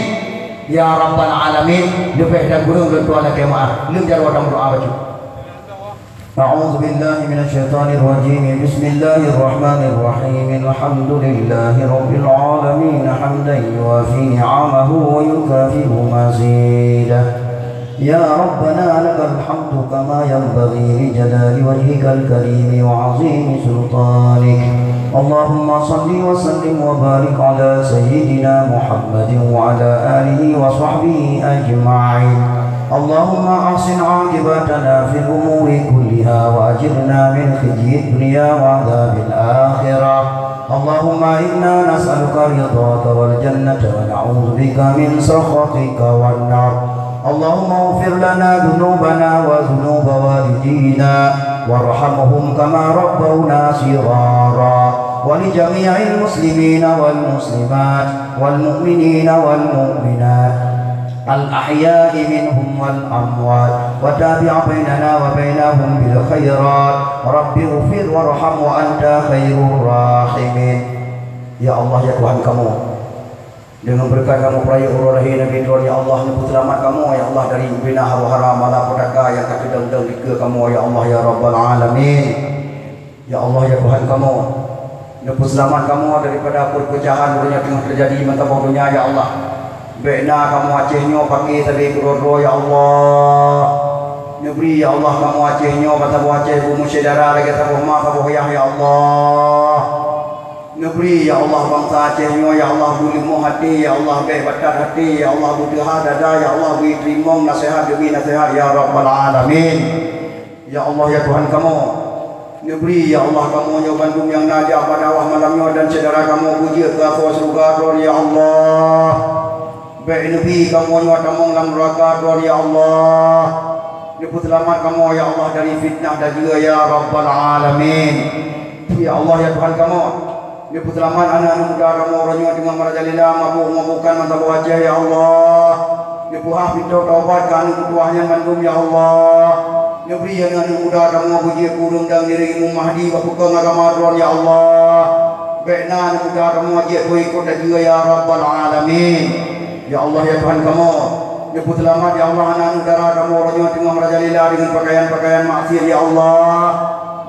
ya rabbal alamin. Lebih dan gunung dan tuan kemaah lim jarwa dan doa baca. أعوذ بالله من الشيطان الرجيم بسم الله الرحمن الرحيم الحمد لله رب العالمين حمدا يوافي نعمه ويكافئ مزيده يا ربنا لك الحمد كما ينبغي لجلال وجهك الكريم وعظيم سلطانك اللهم صل وسلم وبارك على سيدنا محمد وعلى آله وصحبه أجمعين اللهم أحسن عاقبتنا في الأمور كلها وأجرنا من خزي الدنيا وعذاب الآخرة اللهم إنا نسألك رضاك والجنة ونعوذ بك من سخطك والنار اللهم اغفر لنا ذنوبنا وذنوب والدينا وارحمهم كما ربونا صغارا ولجميع المسلمين والمسلمات والمؤمنين والمؤمنات الأحياء منهم والأموات وتابع بيننا وبينهم بالخيرات رب اغفر وارحم وأنت خير الراحمين. Ya Allah ya Tuhan kamu, dengan berkat kamu peraya urulahi Nabi Tuhan ya Allah nubut selamat kamu ya Allah dari bina haram malapetaka yang kata dendam dika kamu ya Allah ya Rabbal Alamin. Ya Allah ya Tuhan kamu, nubut selamat kamu daripada perpecahan yang tengah terjadi di mata dunia ya Allah. Baiklah kamu acehnya pakai tadi berdoa ya Allah. Nebri ya Allah kamu acehnya kata aceh bumu saudara lagi kata rumah kamu ya Allah. Nebri ya Allah bangsa acehnya ya Allah bulimu hati ya Allah baik batar hati ya Allah butuh dada ya Allah beri terima nasihat demi nasihat ya Rabbal Alamin. Ya Allah ya Tuhan kamu. Nebri ya Allah kamu ya Bandung yang najak pada awal malamnya dan saudara kamu puji ke surga ya Allah. Baik Nabi kamu nyuat kamu dalam neraka Tuhan ya Allah. Dibut selamat kamu ya Allah dari fitnah dan juga ya Rabbal Alamin. Ya Allah ya Tuhan kamu, dibut selamat anak-anak muda kamu orangnya dengan merajalela mabuk-mabukan mata wajah ya Allah. Dibuah pintu taubat ke anak ketuanya Bandung ya Allah. Diberi anak-anak muda kamu puji kurung dan diri Imam Mahdi wabuka agama Tuhan ya Allah. Baiklah anak muda kamu ajak ikut dan juga ya Rabbal Alamin. Ya Allah ya Tuhan kamu, nyebut selamat ya Allah anak negara kamu orangnya tengah merajalela dengan pakaian-pakaian maksiat ya Allah.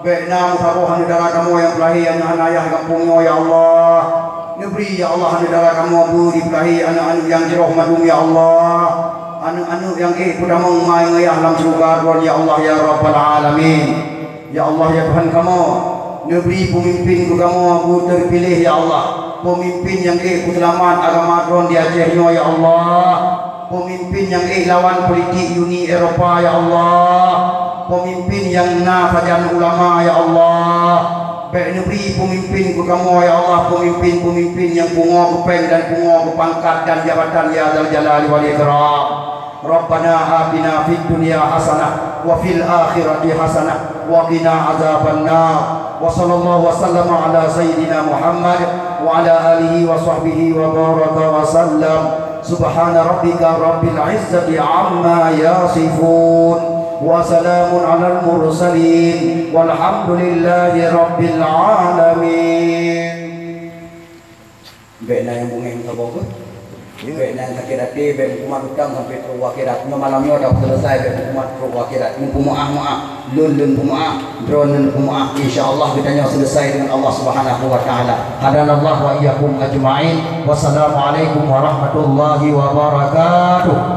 Baiklah musabuh negara kamu yang belahi anak-anak ayah kampungnya ya Allah. Neberi ya Allah negara kamu beri belahi anak-anak yang jeroh madum ya Allah. Anak-anak yang pertama mengai ayah dalam surga Tuhan ya Allah ya Rabbal Alamin. Ya Allah ya Tuhan kamu, neberi pemimpin kamu terpilih ya Allah. Pemimpin yang selamat agama Tuhan di Acehnya ya Allah. Pemimpin yang lawan politik Uni Eropa ya Allah. Pemimpin yang nafajan ulama ya Allah. Baik negeri pemimpin kamu ya Allah. Pemimpin-pemimpin yang pungo kepeng dan pungo kepangkat dan jabatan ya Dzal Jalali wal Ikram. Rabbana atina fid dunya hasanah wa fil akhirati hasanah wa qina adzabannar. Wa sallallahu wasallama ala sayyidina Muhammad wa ala alihi wa sahbihi wa baraka wa sallam. Subhana rabbika rabbil izzati amma yasifun wa salamun alal mursalin walhamdulillahi rabbil alamin. Baiklah yang bungeng tabung baiklah yang takirati baik umat utang sampai ke akhirat malamnya dah selesai baik umat ke akhirat mu'ah lun mu'ah drone mu'ah insyaallah kita selesai dengan Allah Subhanahu wa taala. Hadanallahu wa iyyakum ajma'in. Wassalamualaikum warahmatullahi wabarakatuh.